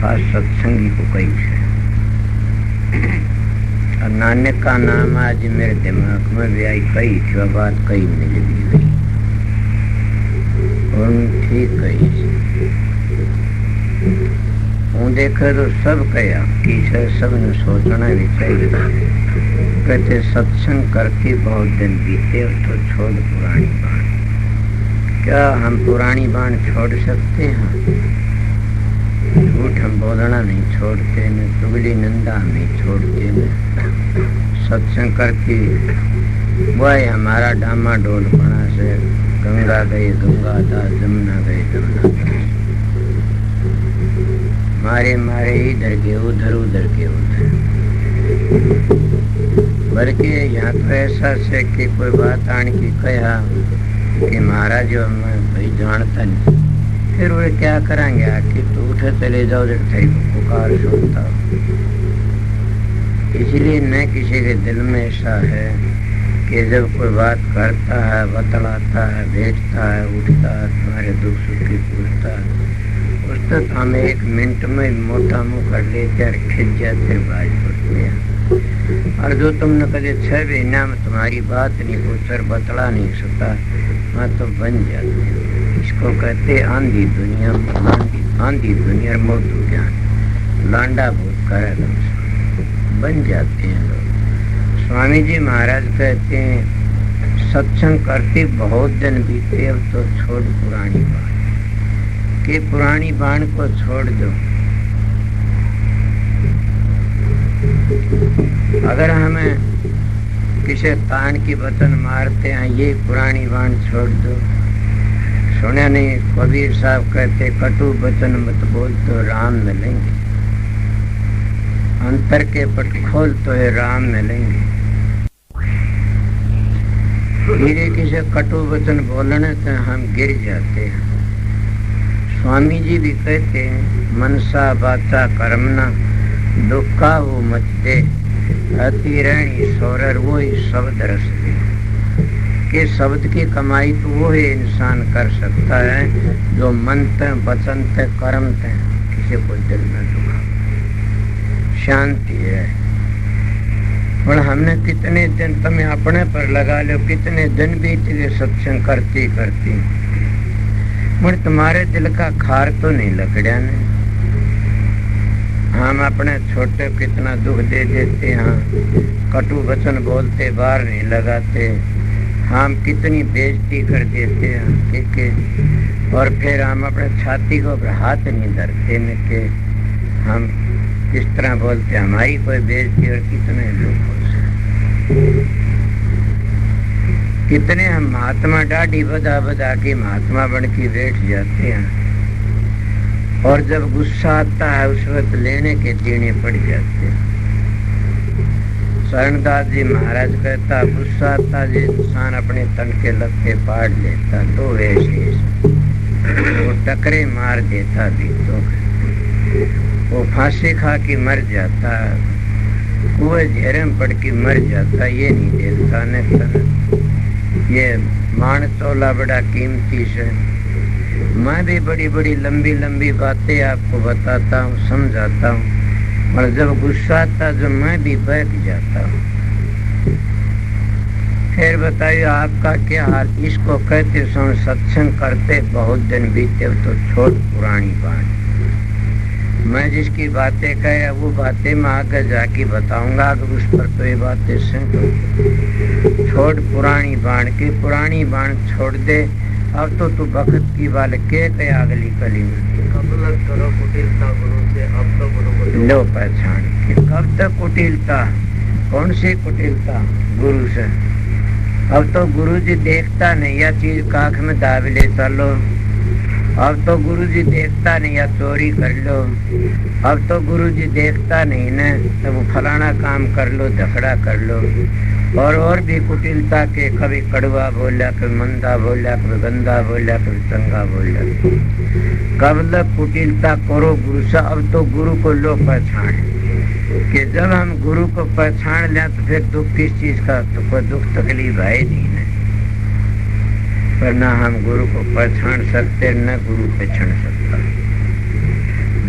खास सत्संगी को कही है। और नानक का नाम आज मेरे दिमाग में भी आई, कही थी वह बात, कही मिल भी गई और ठीक कही। हूँ देखे तो सब कहा कि सब ने सोचना भी चाहिए। कहते सत्संग करके बहुत दिन बीते तो छोड़ पुरानी बाण। क्या हम पुरानी बाण छोड़ सकते हैं? झूठ हम बोलना नहीं छोड़ते न, चुगली निंदा हम नहीं छोड़ते न। सत्संग करके वह हमारा डामा डोल पड़ा से गंगा गई गंगा दास, जमुना गई जमुना दास, मारे मारे इधर के उधर उधर के उधर। बल्कि यहाँ तो ऐसा से कि कोई बात आने की कहा कि महाराज जो मैं भाई जानता नहीं, फिर वे क्या करेंगे? आके तो उठे चले जाओ जब थे पुकार सुनता। इसलिए न किसी के दिल में ऐसा है कि जब कोई बात करता है, बतलाता है, भेजता है, उठता है, तुम्हारे दुख सुख की पूछता है, उस तक हमें 1 मिनट में मोटा मुँह कर लेते और खिंच जाते बाज पड़ते हैं। और जो तुमने कभी 6 महीना में तुम्हारी बात नहीं पूछ और बतला नहीं सकता, मैं तो बन जाते हैं। इसको कहते आंधी दुनिया, आंधी दुनिया मोटू ज्ञान, लांडा भूत करे बन जाते हैं लोग। स्वामी जी महाराज कहते हैं सत्संग करते बहुत दिन बीते, अब तो छोड़ पुरानी बाण। कि पुरानी बाण को छोड़ दो। अगर हमें किसी तान की बतन मारते हैं, ये पुरानी बाण छोड़ दो। सुने नहीं कबीर साहब कहते कटु बचन मत बोल तो राम मिलेंगे, अंतर के पट खोल तो है राम मिलेंगे। धीरे किसी कटु वचन बोलने से हम गिर जाते हैं। स्वामी जी भी कहते हैं मनसा बाचा कर्मना दुखा हो मच दे, अति रहनी सोरर वो ही शब्द रस दे। कि शब्द की कमाई तो वो ही इंसान कर सकता है जो मन ते वचन ते कर्म ते किसी को दिल में दुखा, शांति है। और हमने कितने दिन, तुम्हें अपने पर लगा लो, कितने दिन बीत गए सत्संग करती करती, मगर तुम्हारे दिल का खार तो नहीं लकड़ा ने। हम अपने छोटे कितना दुख दे देते हैं, कटु वचन बोलते बाहर नहीं लगाते, हम कितनी बेइज्जती कर देते हैं ठीक। और फिर हम अपने छाती को हाथ नहीं धरते न के हम किस तरह बोलते, हमारी कोई बेइज्जती और कितने दुख हो सकते। कितने हम महात्मा डाढ़ी बजा बजा के महात्मा बन के बैठ जाते हैं, और जब गुस्सा आता है उस वक्त लेने के देने पड़ जाते हैं। शरणदास जी महाराज कहता गुस्सा आता जी इंसान अपने तन के लत्ते पाड़ लेता तो वैसे वो टकरे मार देता बीतों, वो फांसी खा के मर जाता, कुएं घेरे में पड़ के मर जाता, ये नहीं देखता न। ये मान तोला बड़ा कीमती से। मैं भी बड़ी बड़ी लंबी लंबी बातें आपको बताता हूँ, समझाता हूँ, और जब गुस्सा आता जो मैं भी बहक जाता हूँ। फिर बताइए आपका क्या हाल? इसको कहते समय सत्संग करते बहुत दिन बीते तो छोड़ पुरानी बात। मैं जिसकी बातें कहे वो बातें मैं आगे जाके बताऊंगा, अगर उस पर तो ये बातें सुन। छोड़ पुरानी बाण की, पुरानी बाण छोड़ दे। अब तो तू भगत की बाल के अगली कली में करो कुटिलता गुरु से, अब तो गुरु लो पहचान के। कब तक कुटिलता? कौन सी कुटिलता? गुरु से। अब तो गुरु जी देखता नहीं, या चीज काख में दाब ले चलो। अब तो गुरु जी देखता नहीं, या चोरी कर लो। अब तो गुरु जी देखता नहीं न, तो वो फलाना काम कर लो, झगड़ा कर लो। और भी कुटिलता के, कभी कड़वा बोला, कभी मंदा बोला, कभी गंदा बोला, कभी चंगा बोला। कब तक कुटिलता करो गुरु से? अब तो गुरु को लो पहचान कि जब हम गुरु को पहचान लें तो फिर दुख किस चीज का? तो कोई दुख तकलीफ है नहीं न। पर ना हम गुरु को पहचान सकते, न गुरु पहचान सकता।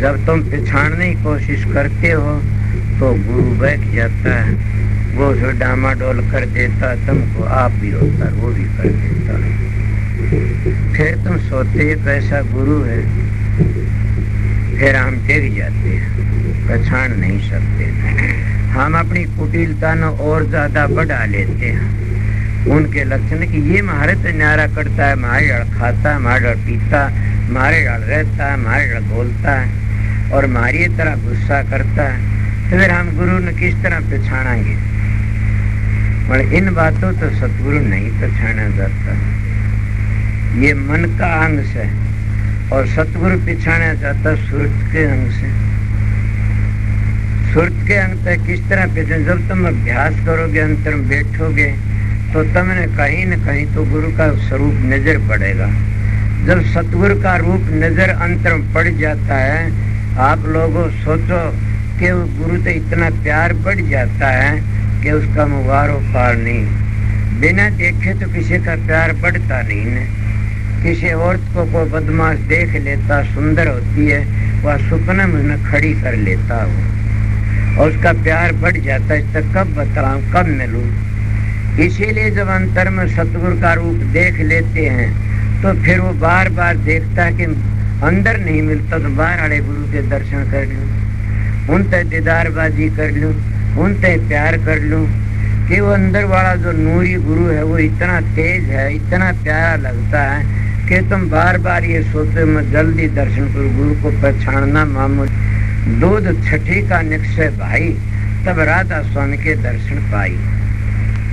जब तुम पहचानने की कोशिश करते हो तो गुरु बैठ जाता है, वो जो डामाडोल कर देता तुमको, आप भी होता वो भी कर देता। फिर तुम सोते कैसा गुरु है, फिर हम टेक जाते हैं, पहचान नहीं सकते। हम अपनी कुटिलता न और ज्यादा बढ़ा लेते हैं उनके लक्षण कि ये हमारे तो न्यारा करता है, हमारे लड़ खाता है, हमारे लड़ पीता, हमारे लड़ रहता है, हमारे लड़ बोलता है और हमारी तरह गुस्सा करता है, तो फिर हम गुरु ने किस तरह पहचानेंगे। पर इन बातों तो सतगुरु नहीं पहचाना जाता, ये मन का अंग से, और सतगुरु पहचाना जाता सुरत के अंग से। सुरत के अंग तक किस तरह पहचान, जब तुम अभ्यास करोगे, अंतर में बैठोगे तो तुमने कहीं न कहीं तो गुरु का स्वरूप नजर पड़ेगा। जब सतगुरु का रूप नजर अंतर में पड़ जाता है, आप लोगों सोचो कि गुरु तो इतना प्यार बढ़ जाता है कि उसका मुबारो पार नहीं। बिना देखे तो किसी का प्यार बढ़ता नहीं है। किसी औरत को कोई बदमाश देख लेता, सुंदर होती है, वह सुपने में उन्हें खड़ी कर लेता हो और उसका प्यार बढ़ जाता है। इससे कब बताऊं, कब मिलूं। इसीलिए जब अंतर में सतगुरु का रूप देख लेते हैं तो फिर वो बार बार देखता है कि अंदर नहीं मिलता तो बाहर वाले गुरु के दर्शन कर लूं, उनसे दीदारबाजी कर लूं, उनसे प्यार कर लूं कि वो अंदर वाला जो नूरी गुरु है वो इतना तेज है, इतना प्यारा लगता है कि तुम बार बार ये सोचते मैं जल्दी दर्शन करूं। गुरु को पहचानना मामूली। दूध छठी का निश्चय भाई, तब राधा स्वामी के दर्शन पाई।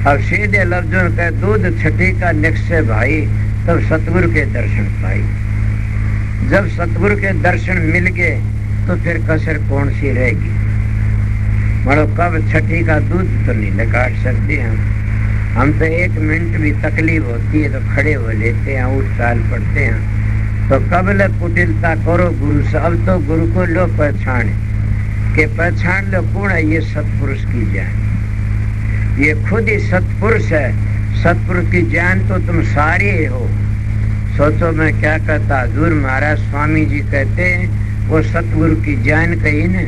अब सीधे लफ्जों का दूध छठी का निश्चय भाई, तब सतगुरु के दर्शन पाई। जब सतगुरु के दर्शन मिल गए तो फिर कसर कौन सी रहेगी। मतलब कब छठी का दूध तो नहीं निकाल सकते हम तो 1 मिनट भी तकलीफ होती है तो खड़े हो लेते हैं, उठ चाल पड़ते हैं। तो कबल कुटिलता करो गुरु से। अब तो गुरु को लो पहचान के, पहचान लो कौन है, ये सतपुरुष की जान, ये खुद ही सतपुरुष है। सतपुरुष की जान तो तुम सारे हो। सोचो मैं क्या कहता, हजूर महाराज स्वामी जी कहते हैं वो सतगुरु की जान कही न।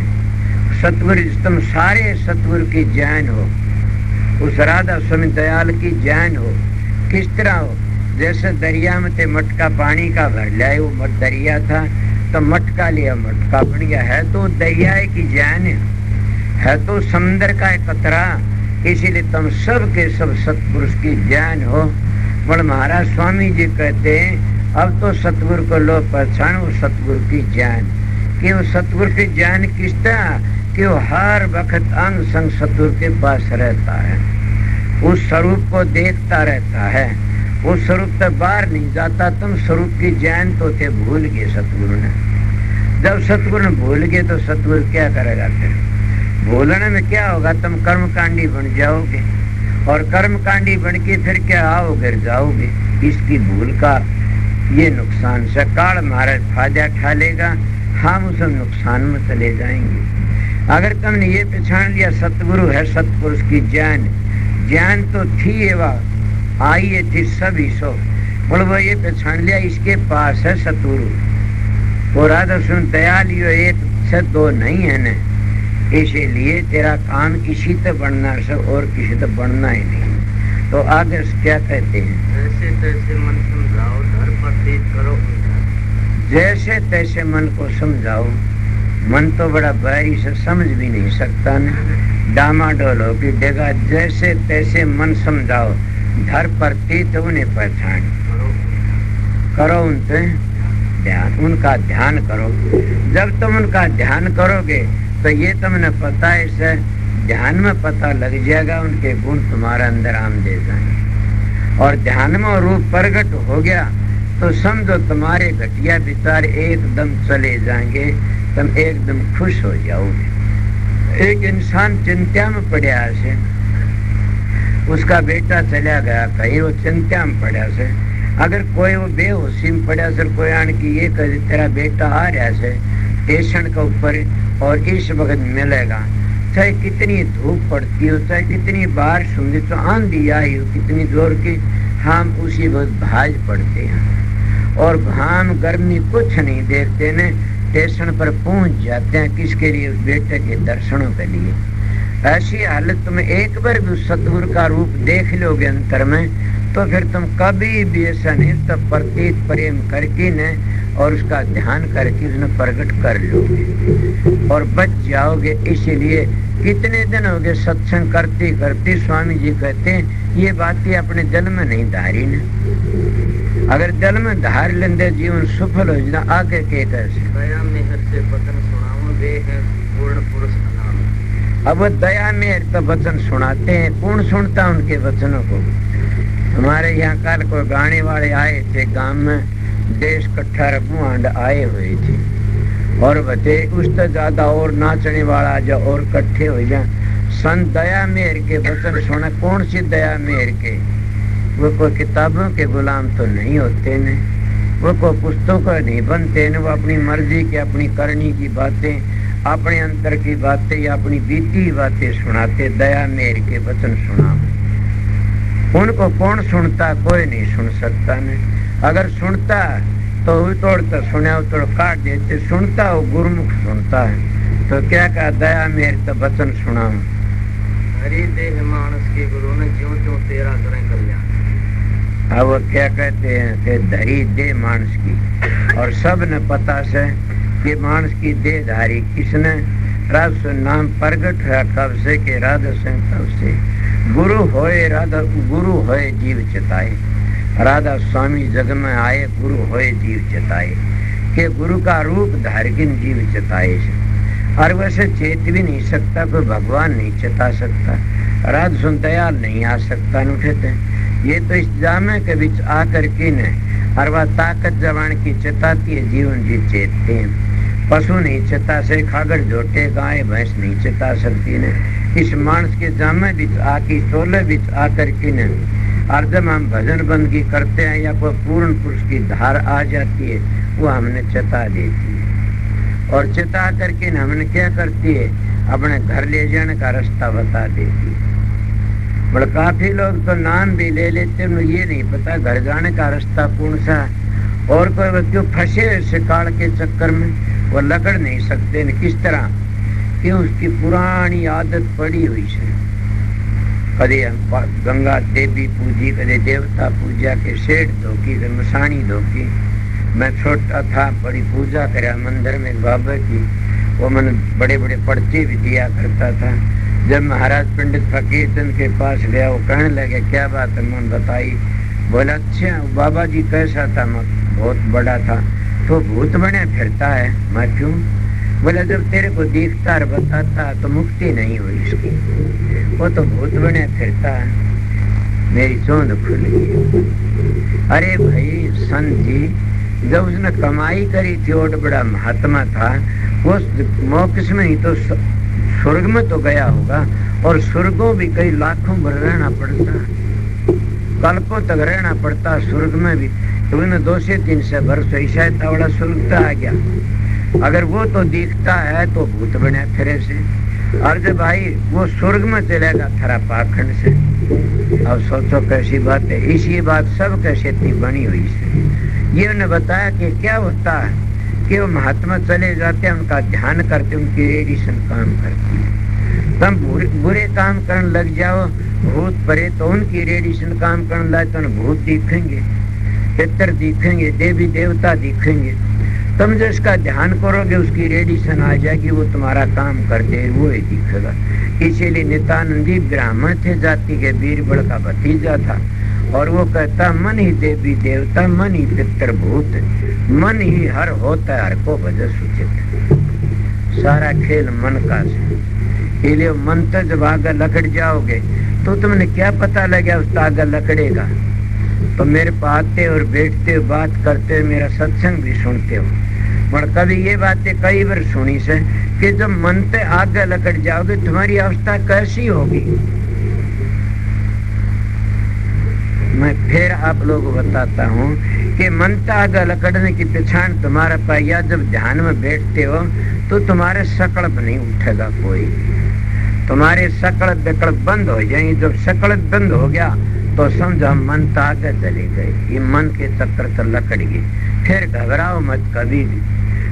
सतगुरु तुम सारे सतगुरु की जान हो, उस राधा स्वामी दयाल की जान हो। किस तरह हो, जैसे दरिया में थे मटका पानी का भर लिया, वो दरिया था तो मटका लिया, मटका बन गया। है तो दरिया की जान है तो समुद्र का एक कतरा। इसीलिए तुम सब के सब सतपुरुष की जान हो। पर महाराज स्वामी जी कहते हैं अब तो सतगुरु को लो पहचान, वो सतगुरु की जान। कि वो सतगुरु की जान किस तरह कि वो हर वक्त अंग संग सतगुरु के पास रहता है, उस स्वरूप को देखता रहता है, उस स्वरूप से बाहर नहीं जाता। तुम स्वरूप की जान तो थे भूल गए सतगुरु ने। जब सतगुरु ने भूल गए तो सतगुरु क्या करेगा फिर? भूलने में क्या होगा, तुम कर्मकांडी बन जाओगे और कर्मकांडी बन के फिर क्या आओ गिर जाओगे। इसकी भूल का ये नुकसान से काल महाराज फायदा उठा लेगा, हम उस नुकसान में चले जाएंगे। अगर तुमने ये पहचान लिया सतगुरु है सतपुरुष की जान, ज्ञान तो थी एवं आई ये थी सभी सो, और वो ये पहचान लिया इसके पास है सतगुरु। वो राधा सुन दयाल यो एक से दो नहीं है न, इसीलिए तेरा काम इसी से बढ़ना से और किसी से बढ़ना ही नहीं। तो आगे क्या कहते हैं, जैसे तैसे मन समझाओ, धर पर तेज करो। जैसे तैसे मन को समझाओ। मन तो बड़ा बारी से समझ भी नहीं सकता न, डामाडोल हो की डेगा। जैसे तैसे मन समझाओ, धर पर तीत उन्हें पहचान करो, उनसे ध्यान, उनका ध्यान करो। जब तुम उनका ध्यान करोगे तो ये तुमने पता है, इसे ध्यान में पता लग जाएगा, उनके गुण तुम्हारे अंदर आम दे जाएंगे। और ध्यान में रूप प्रकट हो गया तो समझो तुम्हारे घटिया विचार एकदम चले जाएंगे, तुम एकदम खुश हो जाओगे। एक इंसान चिंता में पड़ा से, उसका बेटा चला गया कहीं, वो चिंता में पड़ा से। अगर कोई वो बेहोशी में पड़ा से, कोई आन की ये कहे तेरा बेटा आ रहा से स्टेशन के ऊपर और इस वक्त मिलेगा, चाहे कितनी धूप पड़ती हो, चाहे कितनी बारिश होगी, तो आंधी आई हो कितनी जोर की, हम उसी वक्त भाज पड़ते हैं और घाम गर्मी कुछ नहीं देखते ने। स्टेशन पर पहुंच जाते हैं, किसके लिए? बेटे के दर्शनों के लिए। ऐसी हालत में एक बार भी सतगुरु का रूप देख लोगे अंतर में, तो फिर तुम कभी भी ऐसा नहीं तो प्रतीत प्रेम करके न और उसका ध्यान करके उसने प्रकट कर लोगे और बच जाओगे। इसीलिए कितने दिन हो गए सत्संग करते करते स्वामी जी कहते हैं ये बातें अपने दिल में नहीं धारी न। अगर दिल में धार लेंदे जीवन सफल हो जाना। आगे के कैसे दया मेहर से वचन सुनाऊं, वे हैं पूर्ण पुरुष नाम। अब दया मेहर तो वचन सुनाते हैं, कौन सुनता उनके वचनों को? हमारे यहाँ कल को गाने वाले आए थे गांव में, देश कट्ठा रघुआंड आए हुए थे और बते उससे ज्यादा और नाचने वाला जो और कट्ठे हो जाए। संत दया मेहर के वचन सुना। कौन सी दया मेहर के? वो कोई किताबों के गुलाम तो नहीं होते न, वो कोई पुस्तकों का नहीं बनते न। वो अपनी मर्जी के, अपनी करनी की बातें, अपने अंतर की बातें या अपनी बीती बातें सुनाते। दया मेहर के वचन सुनाओ। उनको कौन सुनता? कोई नहीं सुन सकता न। अगर सुनता तो उतोड़ तो सुने उतोड़ काट देते। सुनता हो गुरुमुख सुनता है। तो क्या कहा? दया मेहर तो वचन सुनाओ। हरि देह मानस के गुरु ने ज्यों त्यों तेरा करें कल्याण। अब वो क्या कहते हैं कि धरी दे मानस की, और सब ने पता से कि मानस की देह धारी किसने? राधा नाम प्रगट है कब से कि राधा संग कब से गुरु होए, राधा गुरु होए जीव चिताए। राधा स्वामी जग में आए, गुरु होए जीव चिताए के गुरु का रूप धारकिन जीव चिताए। और वैसे चेत भी नहीं सकता, कोई भगवान नहीं चिता सकता, राधा सुन दयाल नहीं आ सकता। उठते ये तो इस जामे के बीच आकर के न और वह ताकत जवान की चिताती है, जीवन जी चेतते हैं। पशु नहीं चिता से, खागर झोटे गाय भैंस नहीं चिता सकती ने। इस मानस के जामे बीच आकी सोलह बीच आकर के न और जब हम भजन बंदगी करते हैं या कोई पूर्ण पुरुष की धार आ जाती है, वो हमने चिता देती है और चिता करके हमने क्या करती है? अपने घर ले जाने का रास्ता बता देती है। बड़ा काफी लोग तो नाम भी ले लेते हैं, ये नहीं पता घर जाने का रास्ता कौन सा है। और कोई क्यों फंसे इस काल के चक्कर में, वो लकड़ नहीं सकते न। किस तरह? क्यों? उसकी पुरानी आदत पड़ी हुई है। कदे गंगा देवी पूजी, कदे देवता पूजा के सेठ धोकी, कदे मसानी धोकी। मैं छोटा था, बड़ी पूजा करा मंदिर में बाबा की, वो मैंने बड़े बड़े पर्चे भी दिया करता था। जब महाराज पंडित फकीर चंद के पास गया, वो कहने लगे क्या बात है? मन बताई। बोला अच्छा बाबा जी कैसा था? मैं बहुत बड़ा था। तो भूत बने फिरता है? मैं क्यों? बोला जब तेरे को दिखता और बताता तो मुक्ति नहीं हुई इसकी, वो तो भूत बने फिरता है। मेरी चोंद खुल गई। अरे भाई संत जी, जब उसने कमाई करी थी और बड़ा महात्मा था, वो मोक्ष में ही तो स्वर्ग में तो गया होगा, और स्वर्गों भी कई लाखों भर रहना पड़ता, कल्पों तक रहना पड़ता स्वर्ग में भी। तो उन्हें 2 से 3 से वर्ष ऐसा इतना बड़ा स्वर्ग आ गया। अगर वो तो दिखता है तो भूत बने फिरे से, और जब भाई वो स्वर्ग में चलेगा थरा पाखंड से। अब सोचो कैसी बात है। इसी बात सब कैसे इतनी बनी हुई से। ये उन्हें बताया कि क्या होता है कि वो महात्मा चले जाते हैं, उनका ध्यान करते, उनकी रेडिएशन काम करती है। तुम बुरे काम करने लग जाओ, भूत परे तो उनकी रेडिएशन काम करने लगे तो भूत दिखेंगे, पितर दिखेंगे, देवी देवता दिखेंगे। तुम जो इसका ध्यान करोगे उसकी रेडिएशन आ जाएगी, वो तुम्हारा काम करते वो ही दिखेगा। इसीलिए नित्यानंदी ब्राह्मण थे, जाति के बीरबल का भतीजा था, और वो कहता मन ही देवी देवता, मन ही पितर भूत, मन ही हर होता हर को भज सुचित। सारा खेल मन का से। इसलिए मन तो जब आगे लकड़ जाओगे तो तुमने क्या पता लगा उस आगे लकड़ेगा। तो मेरे पास आते और बैठते हो, बात करते हो, मेरा सत्संग भी सुनते हो, पर कभी ये बातें कई बार सुनी से कि जब मन पे आगे लकड़ जाओगे तुम्हारी अवस्था कैसी होगी। मैं फिर आप लोगों को बताता हूँ कि मन पे आगे लकड़ने की पहचान तुम्हारा पाया, जब ध्यान में बैठते हो तो तुम्हारे सकड़ नहीं उठेगा कोई, तुम्हारे सकड़ बेकड़ बंद हो जाएंगे। जब सकड़ बंद हो गया तो समझो मन तो आगे चले गए, ये मन के चक्कर तो लकड़ गए। फिर घबराओ मत कभी भी,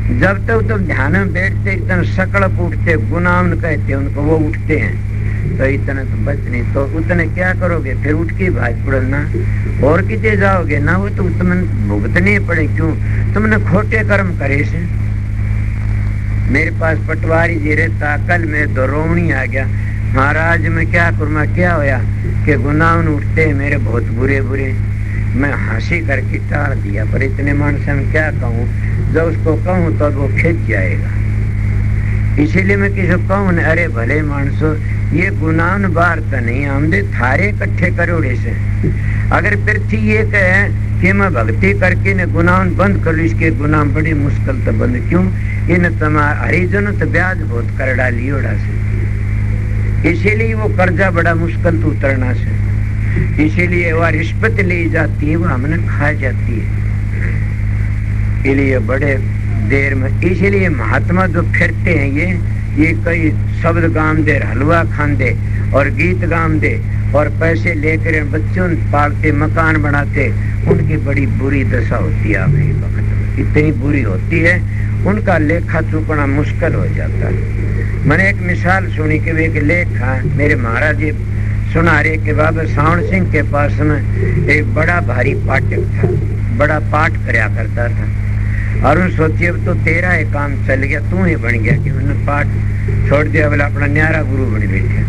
जब तक तो ध्यान में बैठते इतना सकड़ उठते, गुनाह कहते उनको, वो उठते हैं तो इतना तो बच नहीं, तो उतने क्या करोगे, फिर उठ के भाज पड़ना और कितने जाओगे ना, वो तो तुमने भुगतने पड़े। क्यों? तुमने खोटे कर्म करे से। मेरे पास पटवारी जी रहता, कल में दो रोवणी आ गया, महाराज मैं क्या करूँ, क्या होया कि गुनाह उठते मेरे बहुत बुरे बुरे। मैं हंसी करके टाल दिया, पर इतने मानस में क्या कहूँ, जब उसको कहूँ तो वो खिंच जाएगा। इसीलिए मैं किसी को कहूँ, अरे भले मानसो ये गुनाह बार तो नहीं, हमने थारे इकट्ठे करोड़े से। अगर पृथ्वी ये कहे कि मैं भक्ति करके ने गुनाह बंद कर लू, इसके गुनाह बड़ी मुश्किल तो बंद। क्यों? इन तुम्हारा हरिजन तो ब्याज बहुत कर डाली ओढ़ा से, इसीलिए वो कर्जा बड़ा मुश्किल तो उतरना से, इसीलिए वह रिश्वत ली जाती है, वो हमने खा जाती है। इसलिए बड़े देर में, इसीलिए महात्मा जो फिरते हैं ये कई शब्द गाम दे, हलवा खांदे और गीत गाम दे और पैसे लेकर बच्चों पालते, मकान बनाते, उनकी बड़ी बुरी दशा होती है। आखिरी वक्त में इतनी बुरी होती है, उनका लेखा चुकना मुश्किल हो जाता है। मैंने एक मिसाल सुनी कि एक लेखा मेरे महाराज जी सुना रहे कि बाबा सावण सिंह के पास में एक बड़ा भारी पाठक था, बड़ा पाठ करया करता था। और उन सोचिए तो तेरा एक काम चल गया, तू ही बन गया कि उन्होंने पाठ छोड़ दिया, बोला अपना न्यारा गुरु बन बैठा।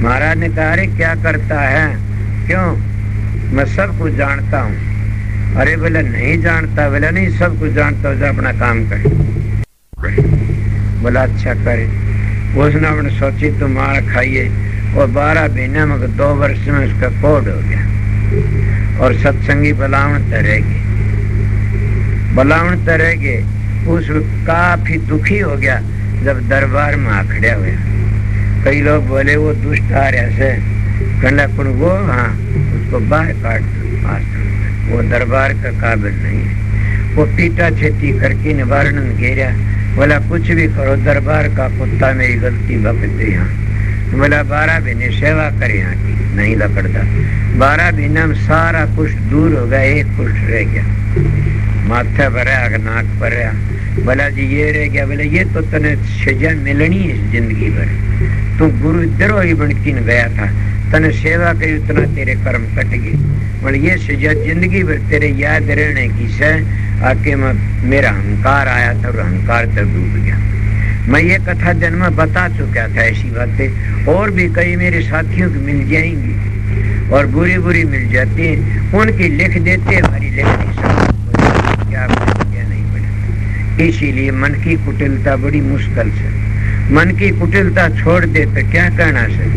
महाराज ने कहा, अरे क्या करता है, क्यों? मैं सब कुछ जानता हूँ। अरे बोला नहीं जानता, बोला नहीं सब कुछ जानता हूँ, अपना काम करे। बोला अच्छा करे। उसने अपने सोची तो मार खाइए, और 12 महीने में 2 वर्ष में उसका कोड हो गया और सत्संगी बलावण तरेगे, बलावण तरेगे। उस काफी दुखी हो गया जब दरबार में आखड़िया हुआ। कई लोग बोले वो दुष्ट आ रहा से कंडा कुण वो, हाँ उसको बाहर काट दो, वो दरबार का काबिल नहीं है। वो पीटा छेती करके निवारण घेरा, बोला कुछ भी करो, दरबार का कुत्ता मेरी गलती बकते यहाँ। बोला 12 महीने सेवा करे यहाँ की, नहीं लकड़ता। 12 महीने में सारा कुष्ठ दूर हो गया, एक कुष्ठ रह गया, माथा भरा, नाक पर रहा। बोला जी ये रह गया। बोले ये तो तने सजा मिलनी है जिंदगी भर, तू गुरु द्रोही बनकी न गया था, तने सेवा करी उतना तेरे कर्म कट गए। बोले ये सजा जिंदगी भर तेरे याद रहने की से, आके मेरा अहंकार आया था और अहंकार तक डूब गया। मैं ये कथा जन्म में बता चुका था, ऐसी बातें और भी कई मेरे साथियों की मिल जाएंगी और बुरी बुरी मिल जाती हैं, उनकी लिख देते, हमारी लिख नहीं सकते, क्या नहीं बने। इसीलिए मन की कुटिलता बड़ी मुश्किल से, मन की कुटिलता छोड़ दे तो क्या कहना से,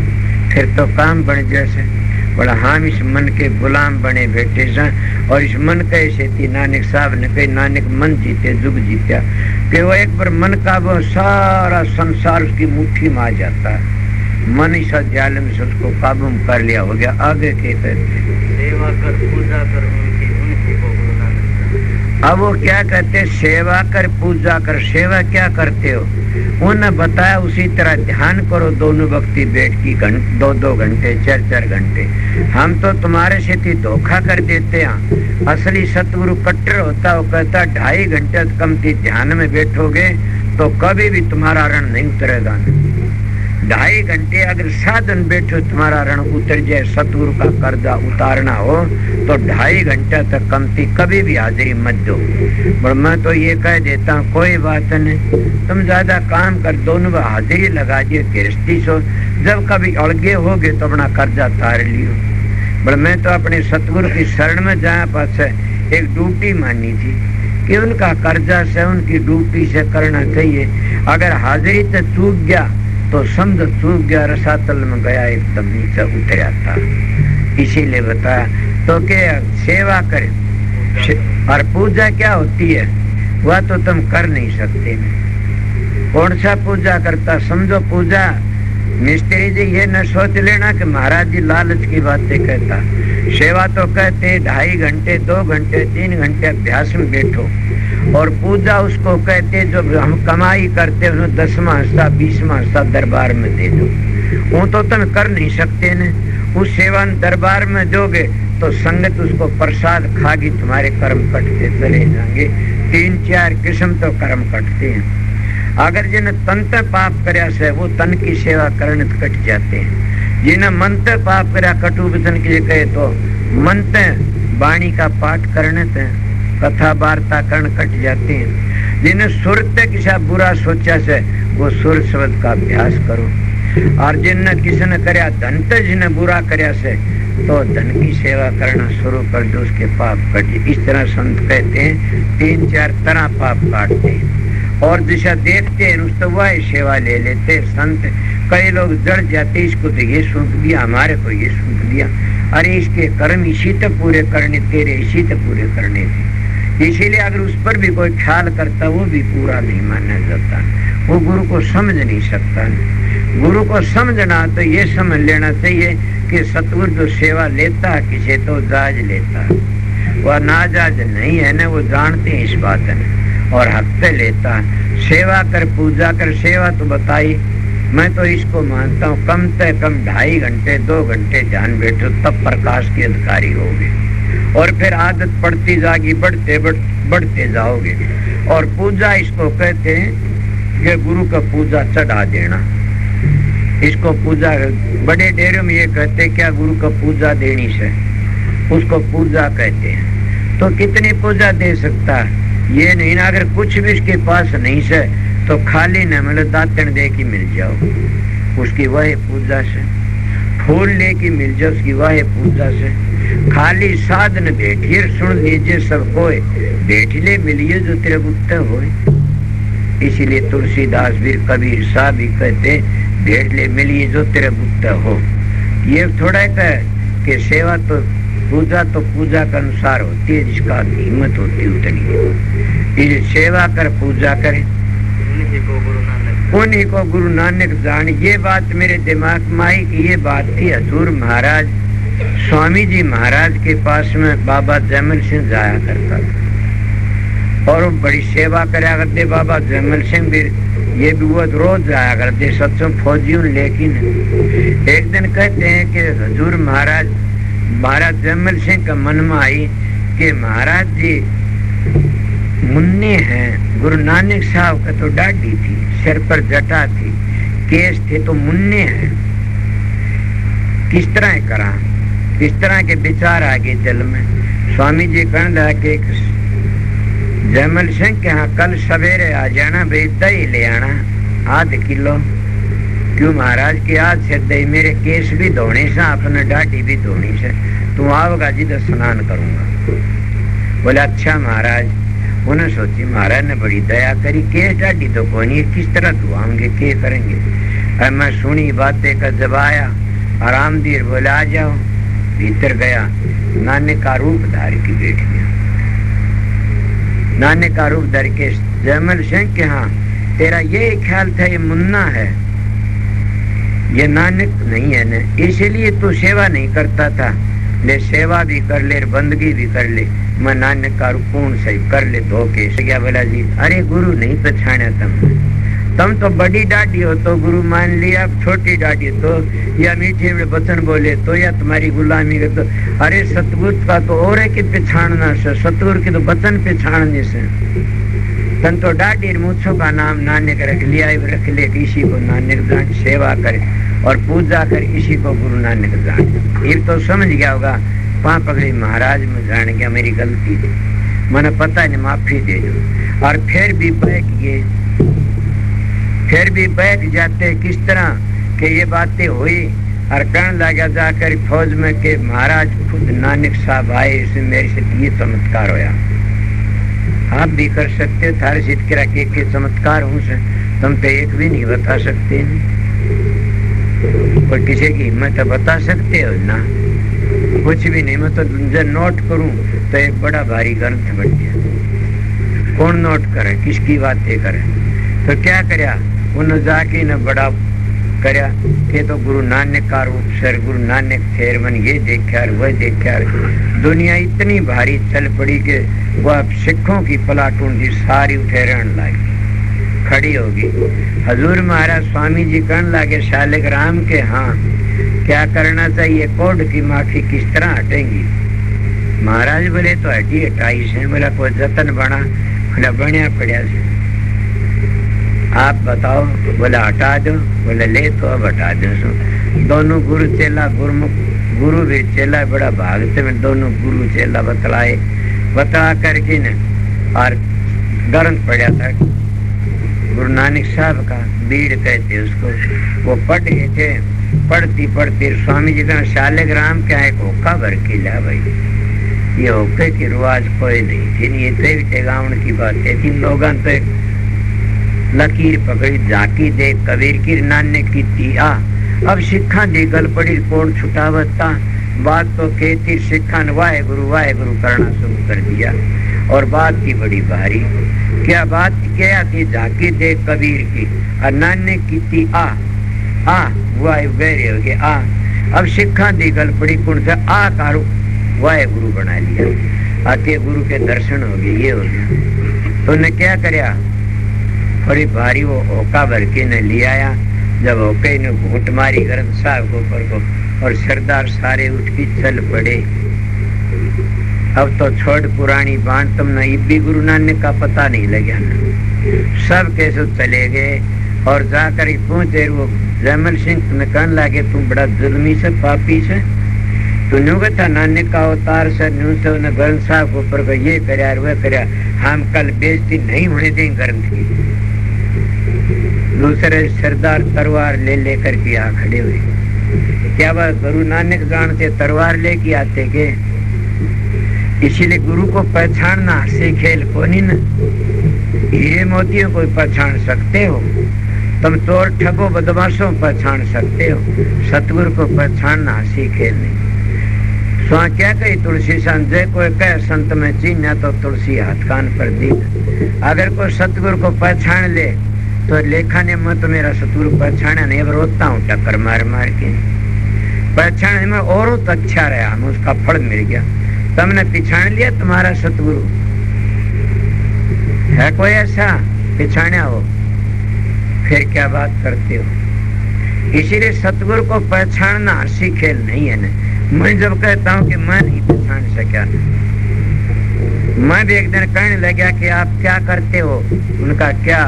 फिर तो काम बन जैसे। बोला हम इस मन के गुलाम बने बैठे हैं, और इस मन का ऐसे थी नानक साहब ने कही, नानक मन जीते जुग जीत्या, कि वो एक बार मन का वो सारा संसार उसकी मुट्ठी में आ जाता है। मन इस जाल में से उसको काबू में कर लिया, हो गया। आगे कहते सेवा कर पूजा कर उनकी को गुरु नानक। अब वो क्या कहते, सेवा कर पूजा कर। सेवा क्या करते हो? उन्होंने बताया उसी तरह ध्यान करो, दोनों वक्ती बैठ की 2-2 घंटे 4-4 घंटे। हम तो तुम्हारे से ही धोखा कर देते हैं। असली सतगुरु कट्टर होता, वो कहता 2.5 घंटे कम थी ध्यान में बैठोगे तो कभी भी तुम्हारा ऋण नहीं उतरेगा। 2.5 घंटे अगर साधन बैठो तुम्हारा ऋण उतर जाए, सतगुरु का कर्जा उतारना हो तो 2.5 घंटे तक कमती कभी भी हाजिरी मत दो। पर मैं तो ये कह देता हूँ कोई बात नहीं, तुम ज्यादा काम कर, दोनों हाजिरी लगा दिए गृहस्थी सो, जब कभी अड़गे होगे तो अपना कर्जा तार लियो। पर मैं तो अपने सतगुरु की शरण में जहाँ पास एक ड्यूटी मानी थी कि उनका कर्जा से, उनकी ड्यूटी से करना चाहिए। अगर हाजिरी से चूक गया तो समझ चूक गया, रसातल में गया, एकदम नीचे उतरा था। इसीलिए बताया तो क्या सेवा करे। और पूजा क्या होती है वह तो तुम कर नहीं सकते। कौन सा पूजा करता? समझो पूजा मिस्त्री जी ये न सोच लेना कि महाराज जी लालच की बातें कहता। सेवा तो कहते 2.5 घंटे 2 घंटे 3 घंटे अभ्यास में बैठो, और पूजा उसको कहते जो हम कमाई करते उन्हें 10वां हिस्सा 20वां हिस्सा दरबार में दे दो। वो तो तुम कर नहीं सकते न। उस सेवा दरबार में दोगे तो संगत उसको प्रसाद खागी, तुम्हारे कर्म कटते चले जाएंगे। 3-4 किस्म तो कर्म कटते हैं। अगर जिन्हें तन ते पाप करया से वो तन की सेवा करने कट जाते हैं। जिन्हें मन ते पाप करया कटु वचन के कहे तो मन ते वाणी का पाठ करने ते कथा वार्ता कर्ण कट जाते हैं। जिन्हें सुर ते किसा बुरा सोचा से वो सुर शब्द का अभ्यास करो। और जिन्हें किसी ने करया धन ते जिन्हें बुरा करया से तो धन की सेवा करना शुरू कर दो, उसके पाप कट। इस तरह संत कहते हैं 3-4 तरह पाप काटते हैं। और दिशा देखते हैं उस तो वह सेवा ले लेते संत। कई लोग जड़ जाते, इसको तो ये सूंप दिया, हमारे को ये सूंप दिया, अरे इसके कर्म इसी तक पूरे करने, तेरे इसी तक पूरे करने थे। इसीलिए अगर उस पर भी कोई ख्याल करता वो भी पूरा नहीं माना जाता, वो गुरु को समझ नहीं सकता। गुरु को समझना तो ये समझ लेना चाहिए कि सतगुरु जो सेवा लेता है किसे तो जाज लेता है, वह नाजाज नहीं है ना, वो जानते हैं इस बात में और हक पे लेता है। सेवा कर पूजा कर, सेवा तो बताई, मैं तो इसको मानता हूँ कम से कम 2.5 घंटे 2 घंटे ध्यान बैठो तब प्रकाश के अधिकारी होगे। और फिर आदत पड़ती जाएगी, बढ़ते जाओगे। और पूजा इसको कहते हैं कि गुरु का पूजा चढ़ा देना। इसको पूजा बड़े डेरे में ये कहते क्या गुरु का पूजा देनी से, उसको पूजा कहते हैं। तो कितनी पूजा दे सकता है ये नहीं ना। अगर कुछ भी इसके पास नहीं से तो खाली न मिले दातन दे की मिल जाओ उसकी वह पूजा से, फूल ले की मिल जाओ उसकी वह पूजा से। खाली साधन बैठिए सुन लीजिए सब कोई, बैठ ले मिलिए जो तेरे गुप्त होए। इसीलिए तुलसीदास भी कबीर साहब भी कहते बैठ ले मिलिए जो तेरे गुप्त हो। ये थोड़ा कि सेवा तो पूजा के अनुसार होती है, जिसका हिम्मत होती है उतनी सेवा कर पूजा करे। उन्हीं को गुरु नानक जान। ये बात मेरे दिमाग में आई कि ये बात थी हजूर महाराज स्वामी जी महाराज के पास में बाबा जयमल सिंह जाया करता था और वो बड़ी सेवा कराया करते। बाबा जयमल सिंह भी ये भी वो रोज जाया करते सत्संग फौजियों। लेकिन एक दिन कहते हैं कि हजूर महाराज जयमल सिंह का मन में आई कि महाराज जी मुन्ने हैं। गुरु नानक साहब का तो दाढ़ी थी, सिर पर जटा थी, केस थे, तो मुन्ने हैं, किस तरह करा। इस तरह के विचार आगे दिल में। स्वामी जी कहने लगा कि जयमल सिंह के यहाँ कल सवेरे आ जाना, भाई दही ले आना आध किलो। क्यों महाराज की आज से दही, मेरे केस भी धोने से, अपने दाढ़ी भी धोनी से, तुम आओगा जी तो स्नान करूंगा। बोले अच्छा महाराज। उन्हें सोची महाराज ने बड़ी दया करी, केस दाढ़ी तो कोई नहीं, किस तरह धुआंगे, क्या करेंगे। अब मैं सुनी बातें का जब आया आराम दीर, बोले आ जाओ। भीतर गया, नानक का रूप धार की बैठ गया। नानक का रूप धर के जयमल सिंह के हाँ तेरा ये ख्याल था ये मुन्ना है, ये नानक नहीं है न, इसीलिए तू सेवा नहीं करता था। ले सेवा भी कर ले, बंदगी भी कर ले, मैं नानक का रूप पूर्ण सही कर ले। धोके क्या बोला जी, अरे गुरु नहीं पहचाना तुम तो बड़ी दाढ़ी हो तो गुरु मान लिया, छोटी दाढ़ी हो तो या मीठे में वचन बोले तो या तुम्हारी गुलामी कर तो। अरे सतगुरु का तो और है कि पहचानना से, सतगुरु के तो वचन पहचानने से। तन तो दाढ़ी मूछों का नाम नानक रख लिया, रख ले इसी को नानक जान, सेवा करे और पूजा कर इसी को गुरु नानक जान। ये तो समझ गया होगा, पाँव पकड़ी महाराज में जान गया मेरी गलती थी, मैंने पता नहीं, माफी दे दो। और फिर भी बैठ जाते किस तरह के ये बातें हुई। और कहने लगा जाकर फौज में के महाराज खुद नानक साहब आए, इसमें मेरे से ये चमत्कार होया। आप भी कर सकते, थारे सिद्ध करा के चमत्कार हूँ से तुम तो एक भी नहीं बता सकते और किसी की हिम्मत बता सकते हो ना, कुछ भी नहीं। मैं तो नोट करूं तो एक बड़ा भारी ग्रंथ बन गया। कौन नोट करे, किसकी बातें करे। तो क्या करया उन्होंने जाके न बड़ा करया कि तो गुरु नानक का रूप सर, गुरु नानक थे मन, ये देखा वह देखा। दुनिया इतनी भारी चल पड़ी कि वह सिखों की प्लाटून थी सारी उठे रहने लगी, खड़ी होगी। हजूर महाराज स्वामी जी कहने लगे शालिक राम के हाँ क्या करना चाहिए, कोड की माफी किस तरह हटेंगी। महाराज बोले तो हटी हटाई से, बोला कोई जतन बना, बोला बढ़िया पड़ा से, आप बताओ, बोला हटा दो, बोले ले तो अब हटा दो। सो दोनों गुरु चेला, गुरु भी चेला बड़ा भागते में, दोनों गुरु चेला बतला करके न और ग्रंथ पढ़ा था गुरु नानक साहब का, बीड़ कहते उसको, वो पढ़ गए थे। पढ़ती पढ़ती स्वामी जी का शालिग्राम क्या एक होका भर के ला भाई, ये होके की रिवाज कोई नहीं थी, ये तो गाँव की बातें थी। लोगों तो एक लकीर पकड़ी, झाकी दे कबीर की नाने की तिया, अब सिखा दी गल पड़ी कौन छुटावता, बात तो कहती सिखा ने वाहे गुरु करना शुरू कर दिया। और बात थी बड़ी भारी, क्या बात क्या थी, झाकी दे कबीर की और नाने की थी आ वाहे गहरे हो गए आ, अब सिखा दी गल पड़ी कौन से आ कारू वाहे गुरु बना लिया, आते गुरु के दर्शन हो गए, ये हो गया। तो ने क्या करया, बड़ी भारी वो होका भर के ने ले आया। जब होके ने घूंट मारी ग्रंथ साहब को ऊपर को, और सरदार सारे उठ के चल पड़े। अब तो छोड़ पुरानी बात, तुमने इब्बी गुरु नानक का पता नहीं लगा ना, सब कैसे चले गए। और जाकर पहुंचे वो जयमल सिंह तुम्हें कहने लगे तू बड़ा जुल्मी से पापी से, तू न्यू था नानक का अवतार से न्यू से उन्हें ग्रंथ साहब को ऊपर को ये करया वह करया, हम कल बेइज्जती नहीं होने दें ग्रंथ की। दूसरे सरदार तलवार ले लेकर के आ खड़े हुए, क्या बात गुरु नानक जानते तलवार लेके आते के, इसीलिए गुरु को पहचानना से खेल को नहीं न, हीरे मोतियों को पहचान सकते हो तुम, चोर ठगो बदमाशों पहचान सकते हो, सतगुरु को पहचानना हंसी खेल नहीं। स्वा क्या कही तुलसी संजय कोई कह संत में चीन्या तो तुलसी हाथ कान पर दी। अगर कोई सतगुरु को पहचान ले तो लेखा ने मैं तो मेरा सतगुरु पहचाना नहीं, अब रोता हूँ टक्कर मार मार के, पहचाने में और तो अच्छा रहा, हमें उसका फल मिल गया। तुमने पहचान लिया तुम्हारा सतगुरु है, कोई ऐसा पहचाना हो फिर क्या बात करते हो। इसीलिए सतगुरु को पहचानना हंसी खेल नहीं है ना। मैं जब कहता हूँ कि मैं नहीं पहचान सका, मैं भी एक दिन कहने लगा कि आप क्या करते हो, उनका क्या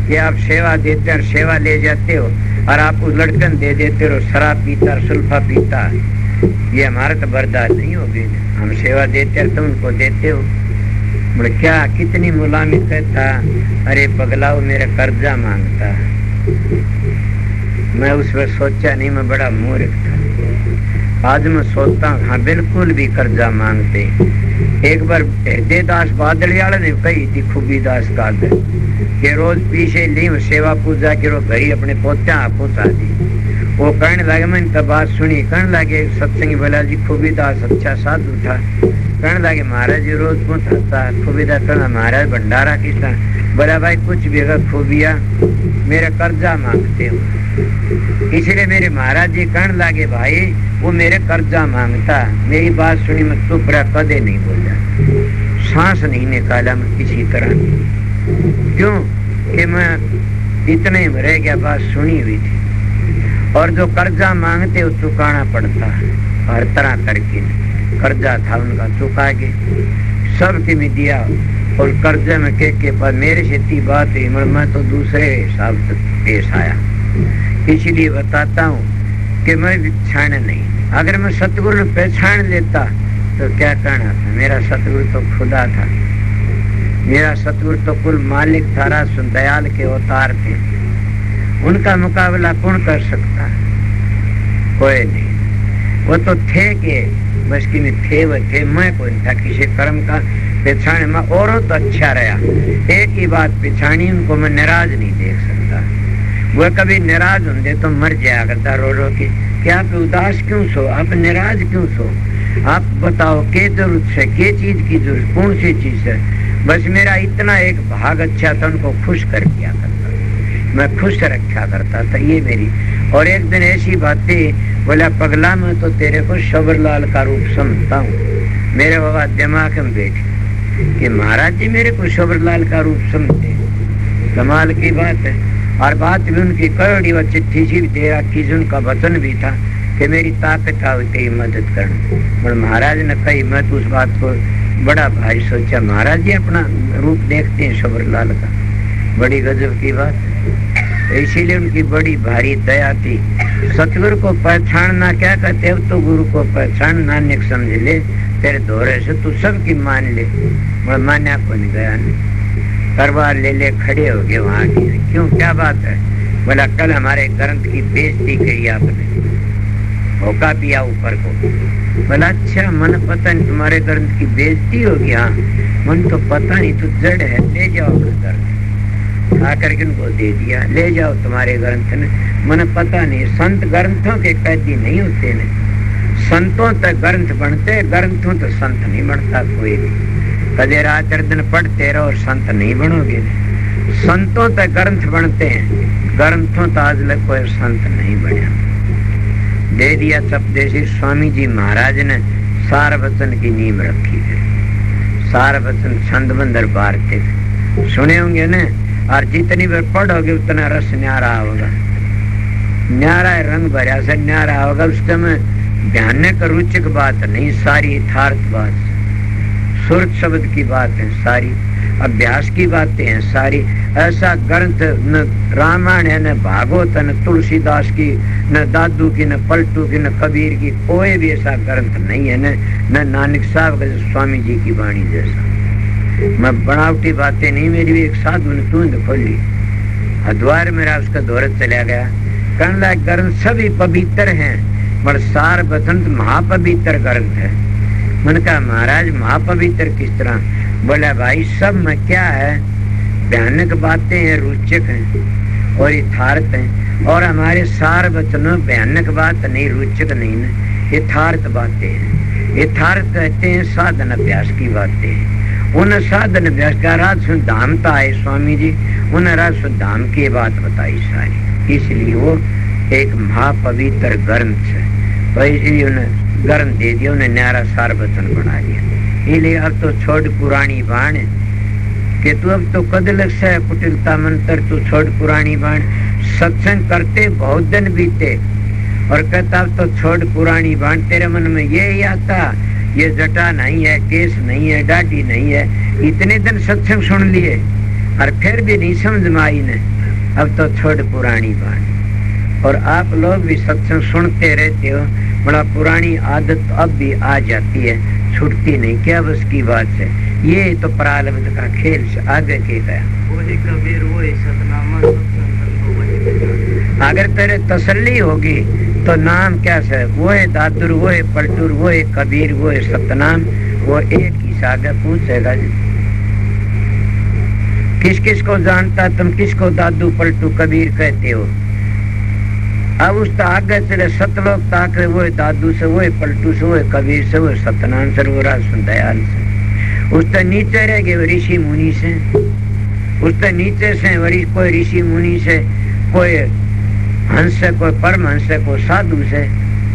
कि आप सेवा देते और सेवा ले जाते हो और आप उस लड़कन दे देते हो शराब पीता और सुल्फा पीता, ये हमारा तो बर्दाश्त नहीं होगी। हम सेवा देते और तुम उनको देते हो, बोले क्या कितनी मुलामी कहता, अरे पगलाओ मेरा कर्जा मांगता। मैं उस पर सोचा नहीं, मैं बड़ा मूर्ख था। आज मैं सोचता हूँ हाँ बिल्कुल भी कर्जा मांगते। एक बार हृदय दास बादलियाल ने कही थी खूबी दास का कि रोज पीछे ली सेवा पूजा करो, घरी अपने पोत्या पहुंचा दी। वो कहने लगे, मैंने तब बात सुनी, कहने लगे सत्संगी बोला जी खूबी दास अच्छा साधु था, कहने लगे महाराज जी रोज पहुंचाता। खूबी दास कहना महाराज भंडारा किसका, बोला भाई कुछ भी अगर खूबिया मेरा कर्जा मांगते हो, इसलिए मेरे महाराज जी कहने लगे भाई वो मेरे कर्जा मांगता। मेरी बात सुनी, मैं चुप रहा, कदे नहीं बोला, सांस नहीं निकाला मैं किसी तरह, क्यों कि मैं इतने में रह गया, बात सुनी हुई थी। और जो कर्जा मांगते वो चुकाना पड़ता है, हर तरह करके कर्जा था उनका चुका के सबके में दिया। और कर्जे में के पर मेरे से इतनी बात हुई, मैं तो दूसरे हिसाब से पेश आया। इसलिए बताता हूँ कि मैं पहचान नहीं, अगर मैं सतगुरु ने पहचान लेता तो क्या कहना था, मेरा सतगुरु तो खुदा था, मेरा सतगुरु तो कुल मालिक था, रासुन दयाल के अवतार थे, उनका मुकाबला कौन कर सकता, कोई नहीं। वो तो थे के बस कि थे वो थे, मैं कोई था किसी कर्म का पहचाने में। और तो अच्छा रहा, एक ही बात पहचानी, उनको मैं नाराज नहीं देख सकता। वो कभी नाराज होंगे तो मर जाया करता रो रो के, कि आप उदास क्यों सो, आप नाराज क्यों सो, आप बताओ के जरूरत है, के चीज की जरूरत, कौन सी चीज है। बस मेरा इतना एक भाग अच्छा था, उनको खुश कर दिया करता, मैं खुश रखा करता था, ये मेरी। और एक दिन ऐसी बातें बोला, पगला मैं तो तेरे को शबरलाल का रूप समझता हूँ। मेरे बाबा दिमाग में बैठे कि महाराज जी मेरे को शबरलाल का रूप समझते, कमाल की बात है। और बात भी उनकी करोड़ी व चिट्ठी सी भी दे रखी, उनका वचन भी था कि मेरी ताकत आओ तेरी मदद करने। और महाराज ने कही, मैं तो उस बात को बड़ा भारी सोचा। महाराज जी अपना रूप देखते हैं शबरलाल का, बड़ी गजब की बात है। इसीलिए उनकी बड़ी भारी दया थी। सतगुरु को पहचानना क्या कहते, अब तो गुरु को पहचान, नानक समझ ले तेरे दोहरे से तू सबकी मान ले। मैं मान्या को नहीं गया, करवा ले खड़े हो गए वहां की। क्यों, क्या बात है? बोला कल हमारे ग्रंथ की बेइज्जती करी आपने, होका पिया ऊपर को। बोला अच्छा, मन पता नहीं तुम्हारे ग्रंथ की बेइज्जती होगी? हाँ, मन तो पता नहीं, तो जड़ है, ले जाओ अपना ग्रंथ। आकर के उनको दे दिया, ले जाओ तुम्हारे ग्रंथ ने। मन पता नहीं, संत ग्रंथों के कैदी नहीं होते ने, संतों तक ग्रंथ बनते, ग्रंथों तो संत नहीं बनता कोई भी। कदे रात दिन पढ़ते रहो और संत नहीं बनोगे। संतों तक ग्रंथ बनते हैं, ग्रंथों तो आज तक कोई संत नहीं बना। दे दिया सपदेशी स्वामी जी महाराज ने सार वचन की नींव रखी है। सार वचन छंद बंदर बारते सुने होंगे न, और जितनी बार पढ़ोगे उतना रस न्यारा होगा। न्यारा रंग भरा से न्यारा होगा। उसके में ध्यान का रुचिक बात नहीं, सारी यथार्थ बात, सुरत शब्द की बात है सारी, अभ्यास की बातें हैं सारी। ऐसा ग्रंथ न रामायण है, न भागवत, न तुलसीदास की, न दादू की, न पलटू की, न कबीर की, कोई भी ऐसा ग्रंथ नहीं है। न नानक साहब का स्वामी जी की वाणी जैसा। मैं बनावटी बातें नहीं, मेरी भी एक साधु ने तूंद खोली, हरिद्वार मेरा उसका दौरत चला गया। कहने ग्रंथ सभी पवित्र हैं, पर सार वचन महापवित्र ग्रंथ है। मैंने कहा महाराज महापवित्र किस तरह? बोला भाई सब में क्या है, भयानक बातें हैं, रुचक हैं और यथार्थ हैं। और हमारे सार वचनों भयानक बात नहीं, रुचक नहीं न, यथार्थ बातें हैं। यथार्थ कहते हैं साधन अभ्यास की बातें हैं। उन साधन अभ्यास का राजस्व धाम तो आए स्वामी जी, उन राजस्व धाम की बात बताई सारी। इसलिए वो एक महापवित्र ग्रंथ है, तो इसलिए उन्हें ग्रंथ दे दिया, उन्हें न्यारा सार वचन बना दिया। इसलिए अब तो छोड़ पुरानी बाण कि तू अब तो कदलक से कुटिलता मंत्र, तू छोड़ पुरानी बाण। सत्संग करते बहुत दिन बीते और कहता अब तो छोड़ पुरानी बाण। तेरे मन में ये ही आता, ये जटा नहीं है, केस नहीं है, दाढ़ी नहीं है, इतने दिन सत्संग सुन लिए और फिर भी नहीं समझ में आई ने। अब तो छोड़ पुरानी बाण। और आप लोग भी सत्संग सुनते रहते हो, बड़ा पुरानी आदत अब भी आ जाती है, छूटती नहीं, क्या बस की बात है। ये तो प्रारब्ध का खेल से आगे के गया। कबीर वो सतनाम, अगर तेरे तसल्ली होगी तो नाम क्या है, वो है दादुर, वो है पलटूर, वो है कबीर, वो है सतनाम, वो एक ही सागे पूछेगा किस किस को जानता, तुम किसको दादू पलटू कबीर कहते हो। अब उस आगे चले सतलोक ताक, वो है दादू से, वो है पलटू से, वो है कबीर से, वो है सतनाम से, वो राज दयाल से। उससे नीचे रह गए ऋषि मुनि से, उससे नीचे से वरी कोई ऋषि मुनि से, कोई हंस से, कोई परमहंस से, कोई साधु से,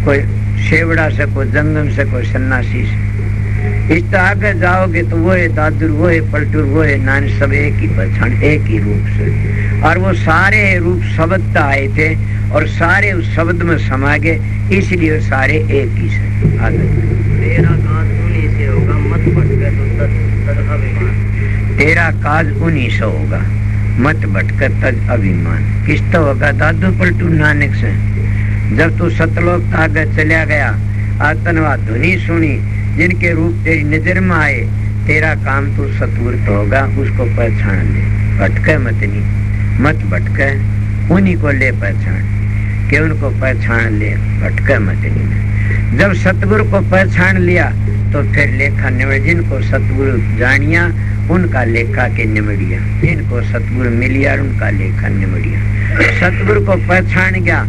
कोई शेवड़ा से, कोई जंगम से, कोई सन्यासी से। इस तरह आगे जाओगे तो वो है दादुर, वो है पलटूर, वो है नान, सब एक ही पहचान, एक ही रूप से। और वो सारे रूप शब्द आए थे और सारे उस शब्द में समा गए, इसलिए सारे एक ही से। आगे तेरा काज उन्हीं से होगा, मत भटके तो तद अभिमान। तेरा काज उन्हीं से होगा, मत भटके तद अभिमान। किस तो होगा? दादू पलटू नानक से। जब तू सतलोक आगे चला गया, आतनवा धुनी सुनी, जिनके रूप तेरी नजर में आए, तेरा काम तो सतुर तो होगा, उसको पहचान ले, भटके मत नहीं, मत भटके, उन्हीं को ले पहचान के, उनको पहचान ले, भटके मत नहीं। जब सतगुरु को पहचान लिया तो फिर लेखा निमड़, जिनको सतगुरु जानिया उनका लेखा के निमड़िया, जिनको सतगुरु मिलिया उनका लेखा निमड़िया। सतगुरु को पहचान गया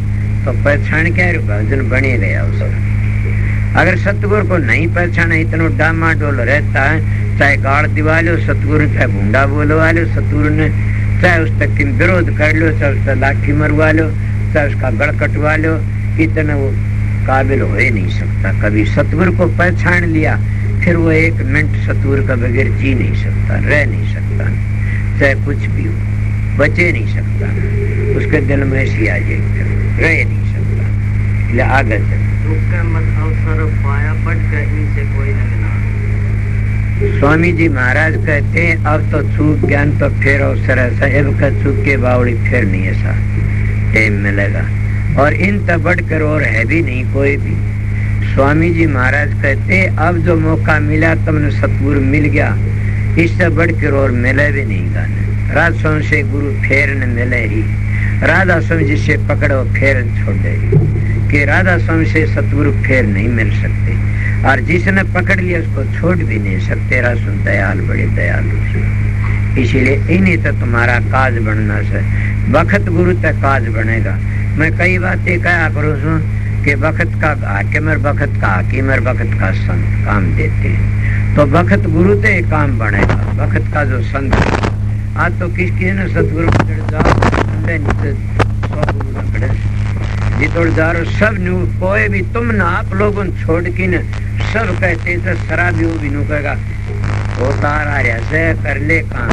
तो पहचान क्या भजन बने गया उसका। अगर सतगुरु को नहीं पहचाना, इतना डामाडोल रहता है, चाहे गाड़ दिवा लो सतगुरु, चाहे भूंडा बोलवा लो सतगुरु ने, चाहे उस तक विरोध कर लो, चाहे उसका लाठी मरवा लो, चाहे उसका गढ़ कटवा लो, इतना वो काबिल हो ही नहीं सकता। कभी सतगुरु को पहचान लिया फिर वो एक मिनट सतगुरु का बगैर जी नहीं सकता, रह नहीं सकता, चाहे कुछ भी हो, बचे नहीं सकता, उसके दिल में ऐसी आ जाएगी, रह नहीं सकता। ले आगे चल। दुख के मत अवसर पाया पट के इनसे कोई न मिला। स्वामी जी महाराज कहते हैं अब तो चूक ज्ञान तो फिर अवसर ऐसा अब का चूक के बावड़ी फिर नहीं ऐसा टाइम मिलेगा और इन तक बढ़कर और है भी नहीं कोई भी। स्वामी जी महाराज कहते अब जो मौका मिला तुमने सतगुरु मिल गया इससे बढ़कर और मिले भी नहीं गाने। राधा स्वामी से गुरु फेर न मिले ही, राधा स्वामी जी से पकड़ो फेर छोड़े कि राधा स्वामी से सतगुरु फेर नहीं मिल सकते और जिसने पकड़ लिया उसको छोड़ भी नहीं सकते। रासु दयाल बड़े दयालु, इसीलिए इन्हीं तो तुम्हारा काज बनना से वक्त गुरु तक काज बनेगा। मैं कई बातें कहा करूँ कि वक्त का हाकिम और वक्त का हाकिम और वक्त का संत काम देते हैं तो वक्त गुरु ते काम बनेगा। वक्त का जो संत आज तो किसकी है ना सतगुरु जितोड़ सब न्यू कोई भी तुम ना आप लोगों छोड़ के न सब कहते तो शराबी भी नू कहेगा वो तार आ रहा से कर ले काम।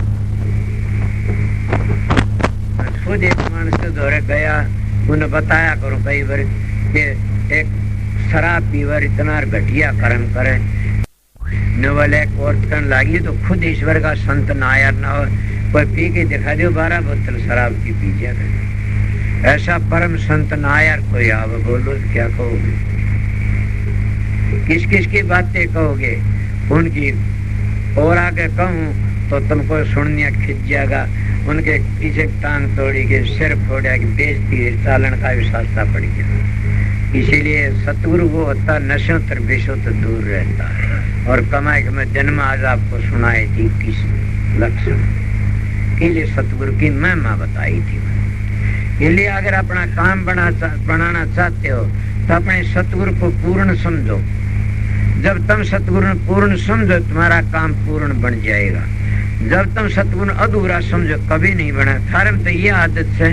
खुद एक मानस दौरे गया उन्हें बताया करो कई बार कि एक शराब पीवर इतना घटिया कर्म करे नवल एक औरत करने लगी तो खुद ईश्वर का संत नायर ना हो कोई पी के दिखा दो 12 बोतल शराब की पी जाए। ऐसा परम संत नायर कोई आव बोलो क्या कहोगे? किस किस की बातें कहोगे? उनकी और आगे कहूँ तो तुमको सुनने खिंच जाएगा। उनके पीछे टांग तोड़ी के सिर फोड़ा की बेइज्जती चालन का भी सास्ता पड़ गया। इसीलिए सतगुरु वो होता नशों तरबेशों तो दूर रहता है और कमाई के मैं जन्म आज आपको सुनाई थी किस लक्षण के लिए सतगुरु की महिमा बताई थी। इसलिए अगर अपना काम बनाना चाहते हो तो अपने सतगुरु को पूर्ण समझो। जब तुम सतगुरु पूर्ण समझो तुम्हारा काम पूर्ण बन जाएगा। जब तुम सतगुरु अधूरा समझो कभी नहीं बना। थारम तो ये आदत है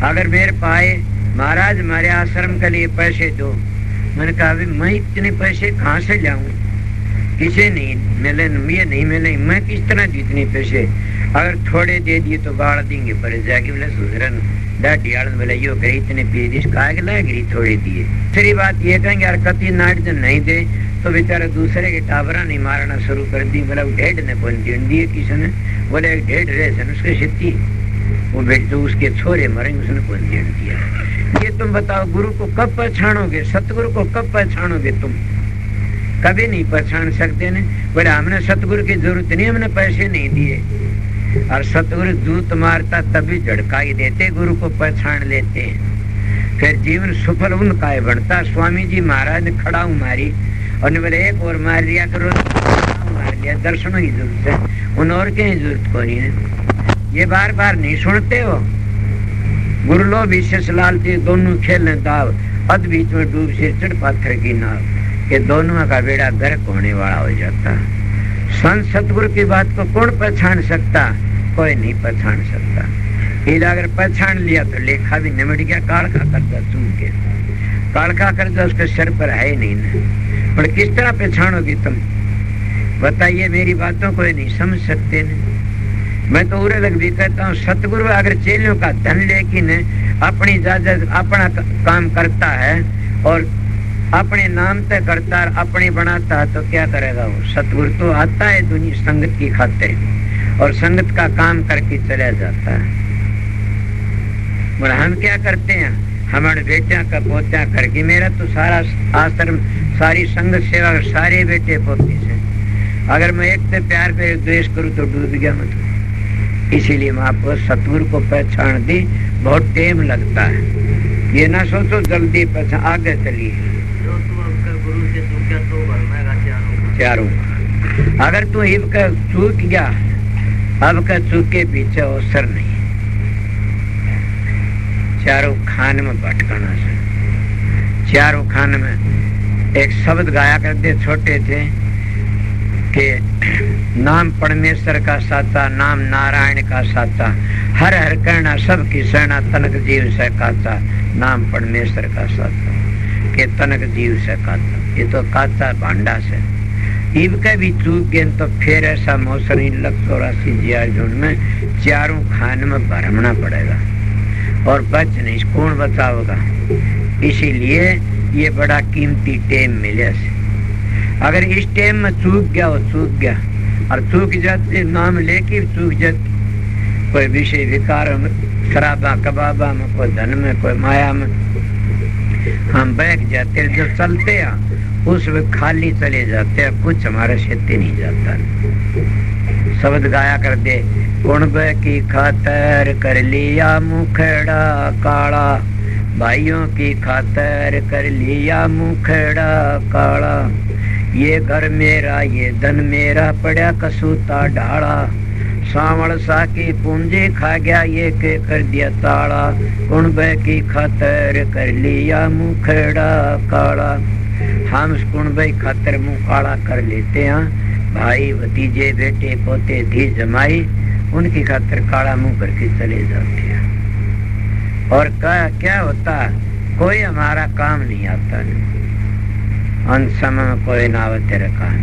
अगर मेरे पाए महाराज हमारे आश्रम के लिए पैसे दो, मैंने कहा अभी मैं इतने पैसे कहाँ से लाऊं? किसे नहीं मिले ये नहीं मिले मैं किस तरह जितने पैसे अगर थोड़े दे दिए तो गाड़ देंगे पर जाके बोले सुधरन डाटियाल बोले यो कही इतने पीस काग लाएगी थोड़े दिए। दूसरी बात ये कहेंगे यार कति नाट जन नहीं दे तो बेचारा दूसरे के टावरा नहीं मारना शुरू कर दी। बोला ढेड ने कौन दिए किसी ने बोले एक ढेड रहे उसके सिद्धि वो बेट तो उसके छोरे मरेंगे उसने कौन ढेड दिया। ये तुम बताओ गुरु को कब पहचानोगे? सतगुरु को कब पहचानोगे? तुम कभी नहीं पहचान सकते ने। बोले हमने सतगुरु की जरूरत नहीं, हमने पैसे नहीं दिए और सतगुरु दूत मारता तभी झड़का ही देते गुरु को पहचान लेते हैं फिर जीवन सफल उनका है बनता। स्वामी जी महाराज ने खड़ा मारी और बोले एक और मार लिया करो मार लिया। दर्शनों की जरूरत है उन और की जरूरत को नहीं है। ये बार बार नहीं सुनते हो। गुरु लो विशेष लालती दोनों खेलने दाव अध बीच में डूब सिर चढ़ पाथर की नाव के दोनों का बेड़ा गर्क होने वाला हो जाता। संत सतगुरु की बात को कौन पहचान सकता? कोई नहीं पहचान सकता। इला अगर पहचान लिया तो लेखा भी निमट गया। काल का कर्जा चूम के काल का कर्जा उसके सिर पर है ही नहीं ना। पर किस तरह पहचानोगी तुम बताइए? मेरी बातों को नहीं समझ सकते न। मैं तो उरे लग भी कहता हूँ सतगुरु अगर चेलियों का धन लेकिन अपनी इजाजत अपना काम करता है और अपने नाम तय करता है अपने बनाता है तो क्या करेगा वो? सतगुरु तो आता है दुनिया संगत की खातिर और संगत का काम करके चला जाता है। हम क्या करते हैं? हमारे बेटिया का पोत्या करके मेरा तो सारा आश्रम सारी संगत सेवा सारे बेटे पोते से अगर मैं एक से प्यार पे द्वेष करूँ तो डूब गया मैं। इसीलिए मैं आपको सतगुरु को पहचान दी बहुत टाइम लगता है। ये ना सोचो जल्दी पहचान आगे चलिए। गुरु से तू क्या तो चारों अगर तू हिब का चूक गया अब का चूक के पीछे अवसर नहीं। चारों खान में भटकना से चारों खान में एक शब्द गाया करते छोटे थे कि नाम परमेश्वर का साचा नाम नारायण का साचा हर हर कहना सब की सहना तनक जीव से काचा नाम परमेश्वर का साचा के तनक जीव से काचा। ये तो काचा भांडा से इब का भी चूक गए तो फिर ऐसा मौसम 184 जिया जोन में चारों खान में भरमना पड़ेगा और बच नहीं कौन बचाओगा? इसीलिए ये बड़ा कीमती टेम मिले से। अगर इस टेम में चूक गया हो चूक गया, और चूक जाते नाम लेके चूक जाते, कोई विषय विकार में, शराबा कबाबा में, कोई धन में, कोई माया में हम बैठ जाते, जो चलते हैं उस वक्त खाली चले जाते हैं, कुछ हमारा क्षेत्र नहीं जाता। शब्द गाया कर दे, कुणब की खातर कर लिया मुखड़ा काला, भाइयों की खातर कर लिया मुखड़ा काला, ये घर मेरा ये धन मेरा पड़ा कसूता ढाला, सावण सा की पूंजी खा गया ये के कर दिया ताला, कुणब की खातर कर लिया मुखड़ा काला। हम कुणब की खातर मुंह काला कर लेते हैं, भाई भतीजे बेटे पोते धी जमाई उनकी खातर काला मुंह करके चले जाते हैं। और क्या होता, कोई हमारा काम नहीं आता। अंत समय में कोई ना हो तेरे काम,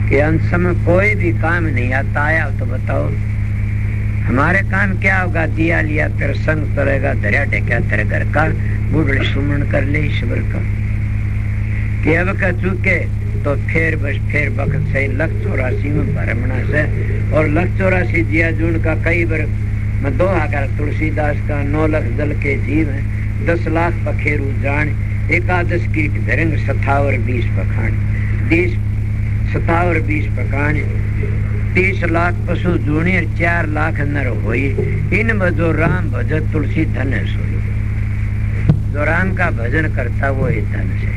कि अंत समय कोई भी काम नहीं आता। आया तो बताओ हमारे काम क्या होगा? दिया लिया तेरे संग तो रहेगा, दरिया ढेका तेरे घर का, बुढ़ड़ी सुमन कर ले ईश्वर का, कि अब का चुके तो फिर बस फिर वक्त से 184 में भरमणा से, और 184 जिया जून का कई बार मैं 2 आकर तुलसीदास का 9 लाख दल के जीव है, 10 लाख पखेरु जान, 11 कीट धरंग 27 पखान, 27 पखान, 30 लाख पशु जूनी, 4 लाख नर होई, इन जो राम भजत तुलसी धन सोई। जो राम का भजन करता वो ही धन से।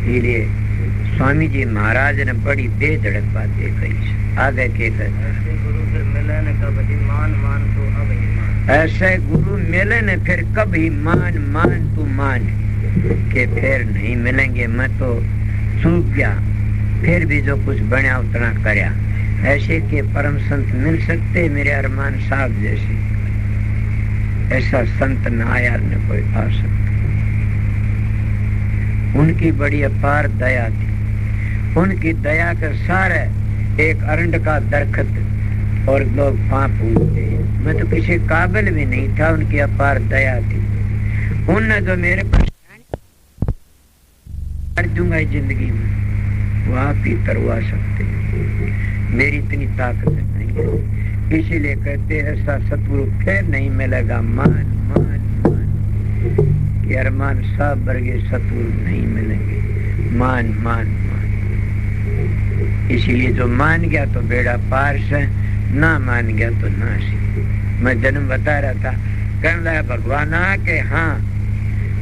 इसलिए स्वामी जी महाराज ने बड़ी बेधड़क बातें कही। आगे के ऐसे गुरु मिले न फिर कभी मान मान तू मान, के फिर नहीं मिलेंगे। मैं तो चूक गया, फिर भी जो कुछ बना उतना करया। ऐसे के परम संत मिल सकते मेरे अरमान साहब जैसे? ऐसा संत न आया न कोई आ सकता। उनकी बड़ी अपार दया थी। उनकी दया के सारे एक अरंड का दरख्त और लोग पाप पूजते। मैं तो किसी काबिल भी नहीं था, उनकी अपार दया थी। उनने जो मेरे पास कर दूंगा जिंदगी में, वो आप ही तरवा सकते हैं। मेरी इतनी ताकत नहीं है। इसीलिए कहते ऐसा सतगुरु फिर नहीं मिलेगा। मान मान मान कि अरमान साहब वर्गे सतगुरु नहीं मिलेंगे। मान मान मान। इसीलिए जो मान गया तो बेड़ा पार से, ना मान गया तो नासी। मैं जन्म बता रहा था, कहने लगा भगवान के हाँ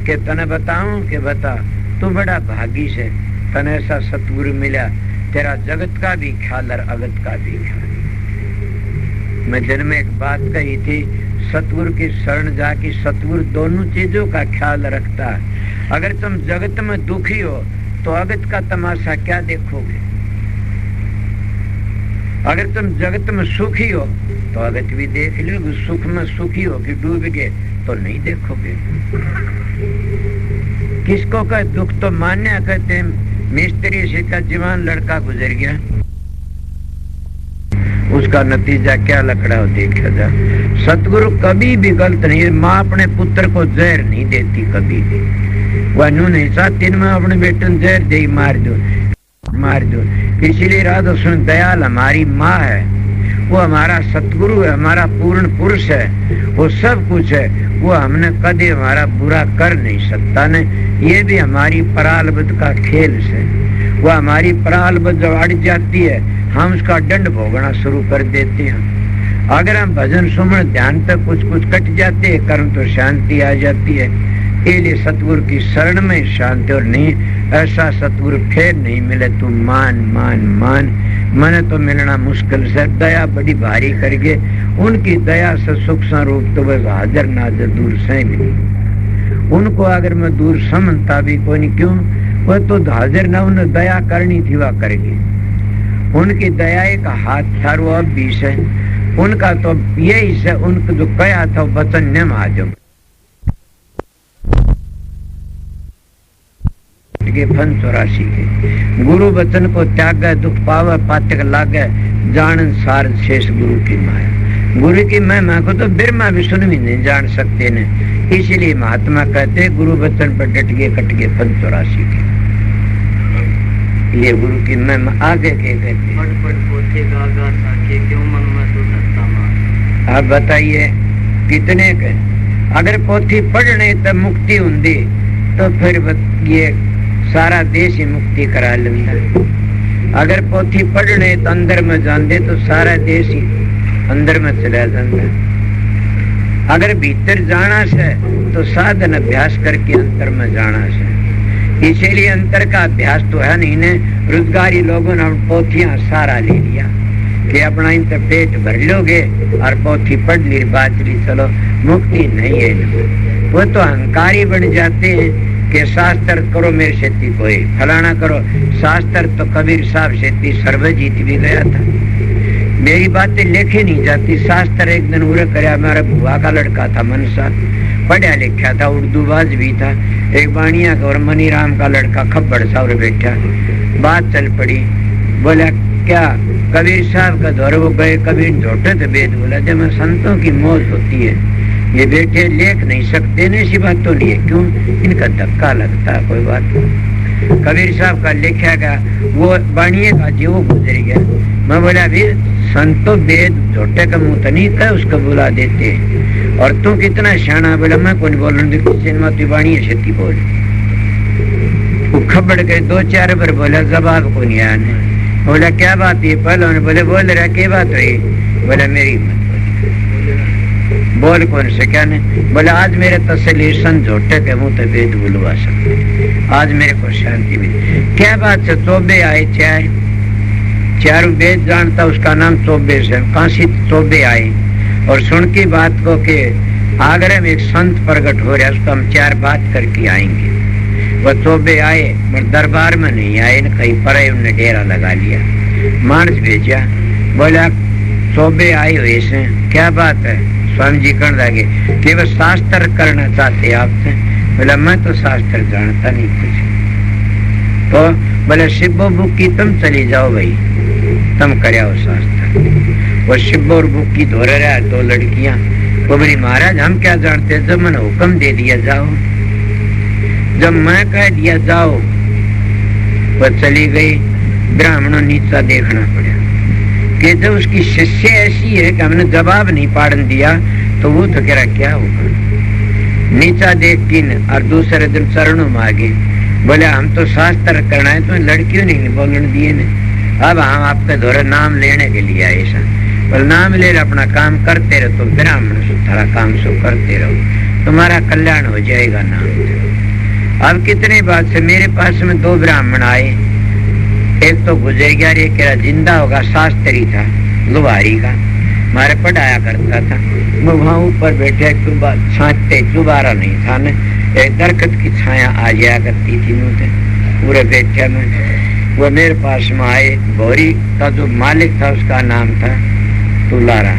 के तने बताऊं कि बता, तू बड़ा भागी से, तने ऐसा सतगुरु मिला, तेरा जगत का भी ख्याल और अगत का भी ख्याल। मैं जन्म में एक बात कही थी, सतगुरु की शरण जाके सतगुरु दोनों चीजों का ख्याल रखता है। अगर तुम जगत में दुखी हो तो अगत का तमाशा क्या देखोगे? अगर तुम जगत में सुखी हो तो अगत भी देख लो। सुख में सुखी हो कि डूब गए तो नहीं देखोगे। किसको का दुख तो मान्य कहते हैं। मिस्त्री से का जवान लड़का गुजर गया, उसका नतीजा क्या लकड़ा हो देखा जा। सतगुरु कभी भी गलत नहीं। माँ अपने पुत्र को जहर नहीं देती कभी भी। वह नहीं चाहती मैं अपने बेटे को जहर दे मार दो मार दो। इसीलिए राधा सुन दयाल हमारी माँ है, वो हमारा सतगुरु है, हमारा पूर्ण पुरुष है, वो सब कुछ है। वो हमने कभी हमारा बुरा कर नहीं सकता ने। ये भी हमारी परालबद्ध का खेल से। वो हमारी परालबद्ध जब अड़ जाती है हम उसका दंड भोगना शुरू कर देते हैं। अगर हम भजन सुमन ध्यान तक कुछ कुछ कट जाते हैं, कर्म तो शांति आ जाती है। इसलिए सतगुरु की शरण में शांति। और नहीं ऐसा सतगुरु फिर नहीं मिले। तू मान मान मान। मैंने तो मिलना मुश्किल से। दया बड़ी भारी करके, उनकी दया से सुख स्वरूप तो बस हाजिर नाजर दूर से मिली। उनको अगर मैं दूर समझता भी कोई नहीं, क्यों? वह तो हाजिर ना, उन्हें दया करनी थी वह करेगी। उनकी दया एक हाथ था, वो अब भी है उनका तो यही से। उनको जो कहा था वचन न माजो के फन 84 के। गुरु वचन को त्याग दुख पावे पातक लागे, जान सार शेष गुरु की माया। गुरु की महिमा को तो ब्रह्मा विष्णु भी नहीं जान सकते न। इसलिए महात्मा कहते गुरु वचन पर डट गए कट गए फल 84 के। ये गुरु की महिमा आगे के कहते। पट पट पोथे गागा साके क्यों मन में तो धरता मार। आप बताइए कितने के अगर पोथी पढ़ने तब मुक्ति होंगी तो फिर ये सारा देश ही मुक्ति करा लेंगे। अगर पोथी पढ़ने तो अंदर में जाते तो सारा देश ही अंदर में चला जाता। अगर भीतर जाना से तो साधन अभ्यास करके अंतर में जाना से। इसीलिए अंतर का अभ्यास तो है नहीं ने। रोजगारी लोगों ने पोथियां सारा ले लिया कि अपना इंतर पेट भर लोगे और पोथी पढ़ ली बात ली चलो मुक्ति नहीं है। वो तो अहंकारी बन जाते हैं कि शास्त्र करो मेरे खेती कोई फलाना करो। शास्त्र तो कबीर साहब खेती सर्वजीत भी गया था। मेरी बातें लिखी नहीं जाती। शास्त्र एक दिन उरे कराया। मेरा बुआ का लड़का था मनसा, पढ़ा लिखा था, उर्दू बाज भी था। एक बाणिया का और मनीराम का लड़का खब्बड़ सा और बैठा। बात चल पड़ी। बोला क्या कबीर साहब का दौर वो गए कबीर झोटे थे वेद। बोला जब संतों की मौज होती है ये बेटे लेख नहीं सकते न। ऐसी बात तो नहीं है क्यों इनका धक्का लगता है कोई बात। कबीर साहब का लिखा गया वो बाणिये का जीव गुजर गया। मैं बोला भी संतों वेद झोटे का मुंह तो नहीं कह उसको बुला देते और तू कितना शाना। बोला मैं कौन बोल रहा बाणिये छेती बोल। वो खबड़ के 2-4 बार बोला जवाब को नहीं आया। बोला क्या बात है पहले बोले बोल रहा क्या बात हुई। बोला मेरी मत बोल कौन से क्या नहीं। बोला आज मेरे तसली झोटे के मुंह तो वेद बुलवा सकते आज मेरे को शांति मिली। क्या बात से चौबे आए चारों वेद जानता उसका नाम चौबे से काशी चौबे आए और सुन की बात को के आगरा में एक संत प्रकट हो रहा है उसको हम 4 बात करके आएंगे। वो चौबे आए मगर दरबार में नहीं आए न कहीं पर उन्होंने डेरा लगा लिया। मानस भेजा बोला चौबे आए हुए से क्या बात है। स्वामी जी कहने लगे कि वह शास्त्र करना चाहते आपसे। बोला मैं तो शास्त्र जानता नहीं कुछ। तो बोले शिब्बो बुक की तुम चली जाओ भाई तुम कर शास्त्र। वो शिब्बो और बुक की धो रहा 2 लड़कियां। वो बोली महाराज हम क्या जानते जब मैंने हुक्म दे दिया जाओ जब मैं कह दिया जाओ वो चली गई। ब्राह्मणों नीचा देखना पड़ा कि जब उसकी शिष्य ऐसी है कि हमने जवाब नहीं पाड़न दिया तो वो तो कह रहा क्या होगा। नीचा देख की और दूसरे दिन चरणों में आगे बोले हम तो शास्त्र करना है तो लड़कियों ने बोलने दिए ने। अब हम आपके दौरे नाम लेने के लिए आए ऐसा। बोले नाम ले अपना काम करते रहो तो ब्राह्मण सारा काम सो करते रहो तुम्हारा कल्याण हो जाएगा नाम। अब कितने बात से मेरे पास में 2 ब्राह्मण आए। एक तो गुजर गया एक जिंदा होगा शास्त्री था लुहारी का मारे पढ़ाया करता था। मैं वहां ऊपर बैठे छांटते चुबारा नहीं था न। एक दरख्त की छाया आ जाया करती थी मुझे पूरे बैठे में। वो मेरे पास में आए। भौरी का जो मालिक था उसका नाम था तुलारा।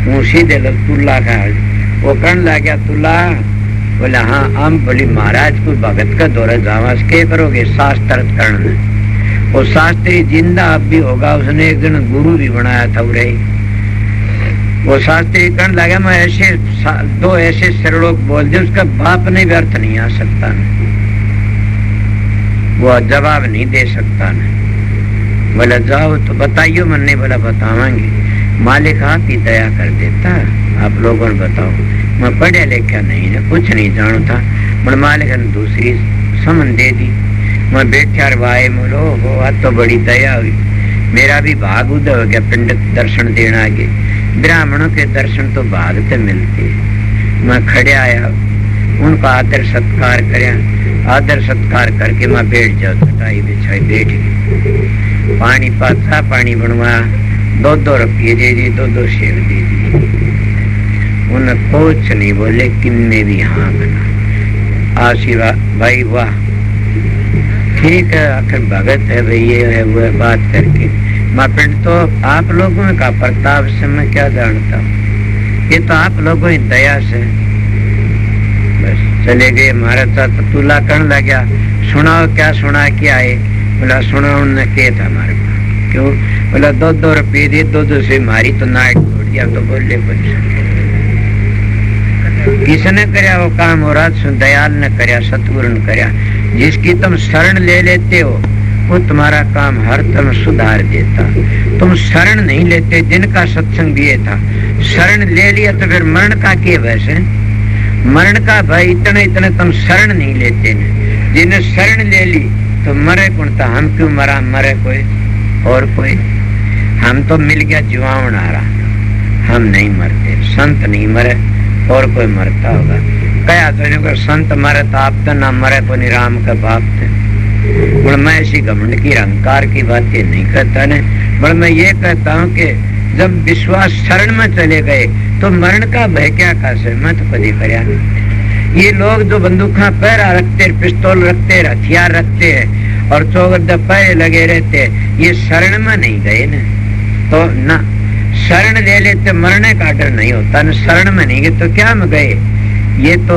वो सीधे तुल्ला का वो कहने लगा तुला। बोले हाँ हम बोली महाराज को भगत का दौरा जावा के करोगे शास्त्र करना। वो शास्त्री जिंदा अब भी होगा उसने एक दिन गुरु भी बनाया था उरे। वो शास्त्री कहने लगा मैं ऐसे 2 ऐसे श्लोक बोल दे उसका बाप ने व्यर्थ नहीं आ सकता न। वो जवाब नहीं दे सकता न। बोला जाओ तो बताइयो मन नहीं। बोला बतावांगे मालिक आप ही दया कर देता आप लोगों ने बताओ। मैं पढ़ा लिखा नहीं ना कुछ नहीं जानू था। मैं मालिक ने दूसरी समन दे दी। मैं बैठा भाई बोलो हो आज तो बड़ी दया हुई। मेरा भी भाग उदय हो गया पंडित दर्शन देना आगे। ब्राह्मणों के दर्शन तो भाग से मिलते। मैं खड़े आया उनका आदर सत्कार कराया। आदर सत्कार करके मैं बैठ जाओ चटाई बिछाई बैठ गई। पानी पाता पानी बनवा 2-2 रुपये दे दी 2-2 सेव दे दी। उन्हें कुछ नहीं बोले किन्ने भी हाँ बना आशीर्वाद भाई वाह ठीक है आखिर भगत है भाई ये है वो है बात करके। मैं पिंड तो आप लोगों का प्रताप से मैं क्या जानता हूँ ये तो आप लोगों की दया से। बस चले गए। हमारा साथ तुला करने लगा सुनाओ क्या सुना के आए। बोला सुना उन्होंने किया था हमारे पास क्यों बोला 2 रुपये दे, 2 से मारी तो नाइट छोड़ दिया। तो बोले किसने करया वो काम? हो रात सुन दयाल ने करया, सतगुरु ने करया। जिसकी तुम शरण ले लेते हो वो तुम्हारा काम हर तरह सुधार देता। तुम शरण नहीं लेते, जिनका सत्संग भी था, शरण ले लिया तो फिर मरण का क्या वैसे? मरण का भय इतने इतने तुम शरण नहीं लेते न। जिन्हें शरण ले ली तो मरे कौन था? हम क्यों मरा? मरे कोई और कोई? हम तो मिल गया जीवावन आ रहा, हम नहीं मरते। संत नहीं मरे और कोई मरता होगा? कया तो संत मरे तो आप तो ना मरे को राम का बाप थे। बोल मैं ऐसी घमंड की अहंकार की बातें नहीं करता ने। बोल मैं ये कहता हूँ कि जब विश्वास शरण में चले गए तो मरण का भय क्या खासे? मैं तो कभी करया नहीं। ये लोग जो बंदूका पैरा रखते, पिस्तौल रखते, हथियार रखते हैं और चौगड्डा पैर लगे रहते, ये शरण में नहीं गए न। तो ना शरण ले लेते, मरने का डर नहीं होता न। शरण में नहीं गए तो क्या में गए? ये तो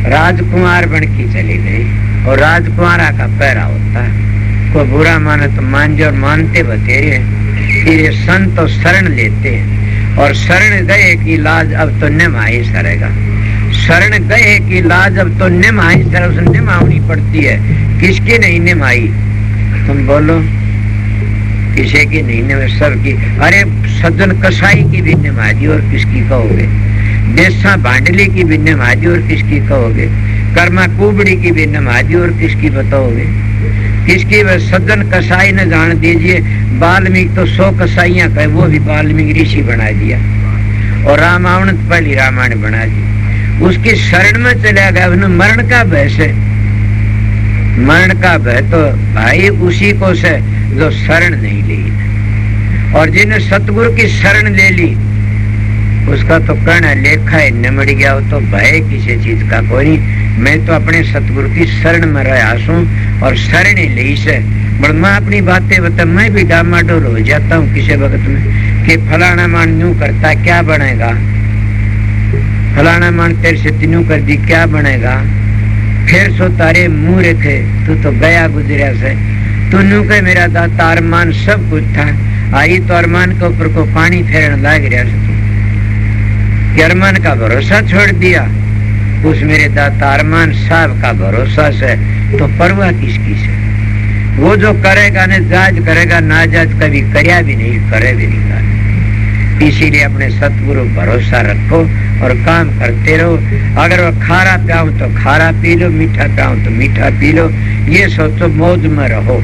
राजकुमार बन की चले गए और राजकुमारा का पैरा होता है। कोई बुरा माने तो मान जाओ, मानते बतेरे। फिर ये संत तो शरण लेते हैं और शरण गए कि लाज अब तो निभाई सरेगा। शरण गए कि लाज अब तो निभाई सर निभावनी पड़ती है। किसकी नहीं निभाई? तुम बोलो, किसी की नहीं निभाई? सबकी। अरे सज्जन कसाई की भी निभा दी और किसकी कहोगे? देशा भांडली की भी निभा दी और किसकी कहोगे? कर्मा कुबड़ी की भी निभा दी और किसकी बताओगे? किसकी? वह सज्जन कसाई ने जान दीजिए। वाल्मीकि तो 100 कसाइयां कहे, वो भी वाल्मीकि ऋषि बना दिया और रामायण पहली रामायण बना दी। उसकी शरण में चला गया। उन्हें मरण का भय से, मरण का भय तो भाई उसी को से जो शरण नहीं ली। और जिन्हें सतगुरु की शरण ले ली उसका तो कहना लेखा है निमड़ गया। हो तो भय किसी चीज का कोई नहीं। मैं तो अपने सतगुरु की शरण में रहा हूँ और शरण ही ली से। मैं अपनी बातें बता, मैं भी डामाडोल हो जाता हूँ किसी वक्त में कि फलाना मान यूं करता क्या बनेगा, फलाना मान तेरे से तीनों कर दी क्या बनेगा। फिर सो तारे मुंह रखे, तू तो गया गुजरिया से। तू न्यू के मेरा दाता अरमान सब कुछ था, आई तो अरमान के ऊपर को पानी फेरन लाग रहा से तू कि अरमान का भरोसा छोड़ दिया। उस मेरे दाता अरमान साहब का भरोसा से तो परवाह किसकी से? वो जो करेगा न जाज करेगा, नाजाज कभी करया भी नहीं, करे भी नहीं कर। इसीलिए अपने सतगुरु भरोसा रखो और काम करते रहो। अगर वो खारा पियाऊं तो खारा पी लो, मीठा पियाऊं तो मीठा पी लो। ये सोचो मौज में रहो।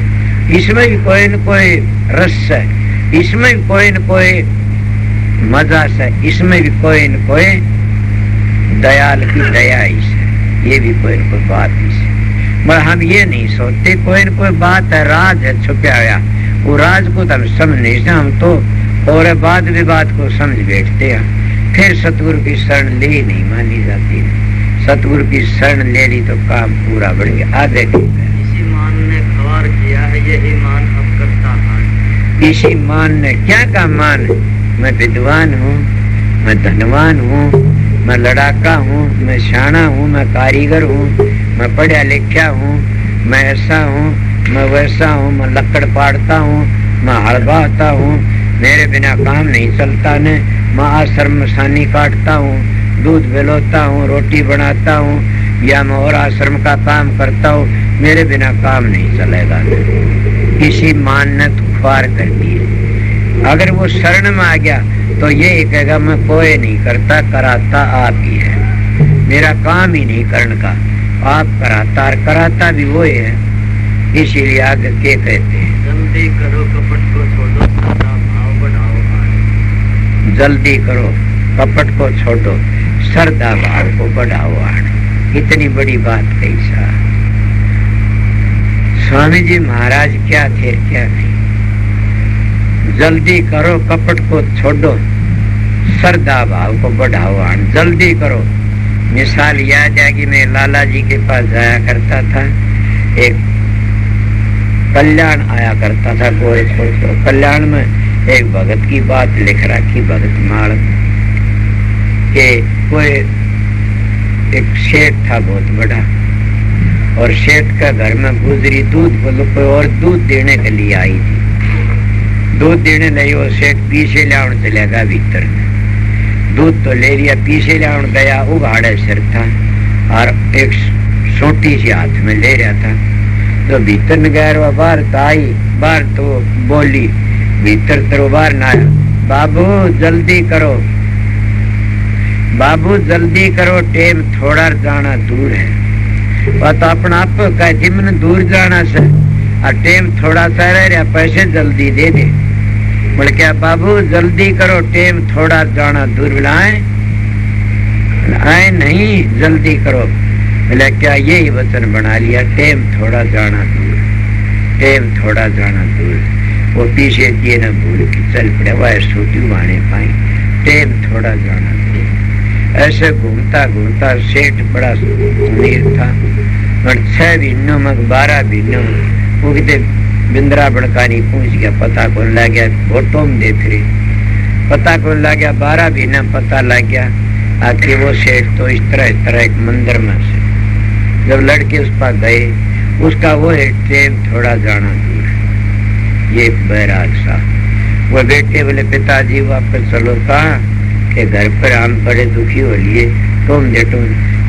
इसमें भी कोई न कोई रस है, इसमें भी कोई न कोई मजा है, इसमें भी कोई न कोई दयाल की दया है। ये भी कोई न कोई बात है। मगर हम ये नहीं सोचते कोई न कोई बात है, राज है छुपा हुआ। वो राज को तो हम समझ नहीं सकते। हम तो और बाद विवाद को समझ बैठते हैं। फिर सतगुरु की शरण ले नहीं मानी जाती। सतगुरु की शरण ले ली तो काम पूरा बढ़ गया। आगे इसी मान ने खवार किया है, यही मान अब करता है। इसी मान ने क्या का मान? मैं विद्वान हूँ, मैं धनवान हूँ, मैं लड़ाका हूँ, मैं शाना हूँ, मैं कारीगर हूँ, मैं पढ़ा लिखा हूँ, मैं ऐसा हूँ, मैं वैसा हूँ, मैं लकड़ पाड़ता हूँ, मैं हल बाहता हूँ, मेरे बिना काम नहीं चलता ने। मैं आश्रम में सानी काटता हूँ, दूध बेलोता हूँ, रोटी बनाता हूँ, या मैं और आश्रम का काम करता हूँ, मेरे बिना काम नहीं चलेगा। किसी मान ने खुआर कर दी। अगर वो शरण में आ गया तो ये कहेगा मैं कोई नहीं करता, कराता आप ही है, मेरा काम ही नहीं करने का, आप कराता और कराता भी वो है। इसीलिए आगे के कहते हैं जल्दी करो कपट को छोड़ो, भाव बढ़ाओ। जल्दी करो कपट को छोड़ो, श्रद्धा भाव को बढ़ाओ। आने इतनी बड़ी बात कही सा स्वामी जी महाराज क्या थे क्या नहीं। जल्दी करो कपट को छोड़ो, श्रद्धा भाव को बढ़ाओ। आने जल्दी करो। मिसाल याद आएगी, मैं लाला जी के पास जाया करता था। एक कल्याण आया करता था कोई तो कल्याण में एक भगत की बात लिख रखी, भगत माल के कोई एक शेठ था बहुत बड़ा, और शेठ का घर में गुजरी दूध बोलो कोई और दूध देने के लिए आई थी। दूध देने लगे वो सेठ पीछे लाउन चलेगा भीतर दूध तो ले लिया पीछे लाउन गया वो भाड़े सिर था और एक सोटी सी हाथ में ले रहा था तो भीतर न गया बाहर तो आई बाहर तो बोली भीतर तो बाहर ना आया बाबू जल्दी करो टेम थोड़ा जाना दूर है और तो अपना आप कहती मैंने दूर जाना से और टेम थोड़ा सा रह रहा पैसे जल्दी दे दे बोले क्या बाबू जल्दी करो टेम थोड़ा जाना दूर बुलाए आए नहीं जल्दी करो बोले क्या यही वचन बना लिया टेम थोड़ा जाना दूर वो पीछे दिए न भूल के चल पड़े वह सूटी माने पाई टेम थोड़ा जाना दूर ऐसे घूमता घूमता सेठ बड़ा अमीर था और 6 महीनों में 12 महीनों वो कितने बिंद्रा बड़कानी पहुंच गया पता कौन लग गया फोटो में दे फिर पता कौन लग गया 12 महीना पता लग गया आखिर वो सेठ तो इस तरह एक मंदिर में से जब लड़के उस पर गए उसका वो है ट्रेन थोड़ा जाना दूर ये बैराग सा वो बेटे बोले पिताजी वापस चलो कहा कि घर पर हम बड़े दुखी हो लिए तुम जेटो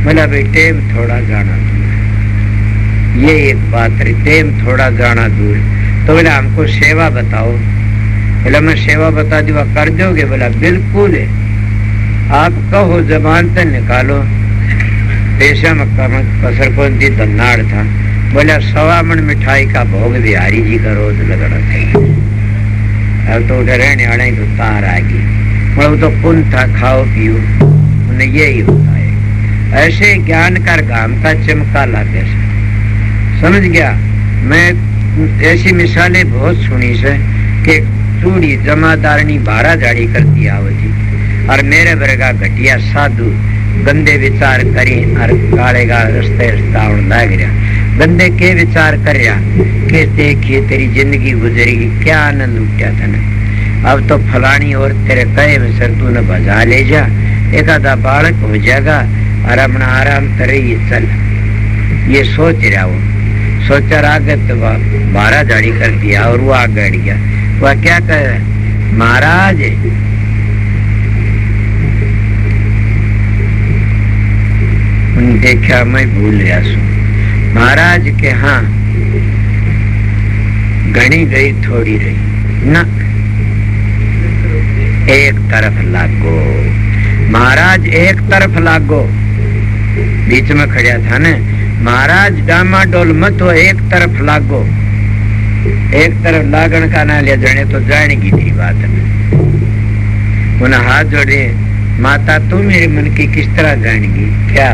बोला बेटे थोड़ा जाना दूर ये एक बात है टेम थोड़ा जाना दूर तो बोला हमको सेवा बताओ बोला मैं सेवा बता दूंगा कर दोगे बोला बिल्कुल है आप कहो जबान से निकालो पेशा मक्का में कसर कौन थी धन्नाड़ था बोला 1.25 मन मिठाई का भोग बिहारी जी का रोज लगना था अब तो रहने वाले तो तार आ गई वो तो पुन था खाओ पियो उन्हें यही होता है ऐसे ज्ञान कर गाम का चमका लागे समझ गया मैं ऐसी मिसालें बहुत सुनी से कि चूड़ी जमादारनी बारा जाड़ी करती आवती और मेरे वर्गा घटिया साधु गंदे विचार करी और कालेगा रस्ते रावण लाग रहा गंदे के विचार कर रहा कि देखिए तेरी जिंदगी गुजरेगी क्या आनंद उठा था ना अब तो फलानी और तेरे कहे में सर तू न बजा ले जा एक आधा बालक हो जाएगा और अपना आराम करे ये चल ये सोच रहा वो सोचा आगे तो 12 जाड़ी कर दिया और वो आगे अड़ गया वह क्या कह महाराज देखा मैं भूल रहा सू महाराज के हाँ घनी गई थोड़ी रही न एक तरफ लागो महाराज एक तरफ लागो बीच में खड़ा था ने महाराज डामाडोल मत हो एक तरफ लागो एक तरफ लागण का ना लिया जने तो जानेगी तेरी बात में उन्हें हाथ जोड़े माता तू मेरे मन की किस तरह जानेगी क्या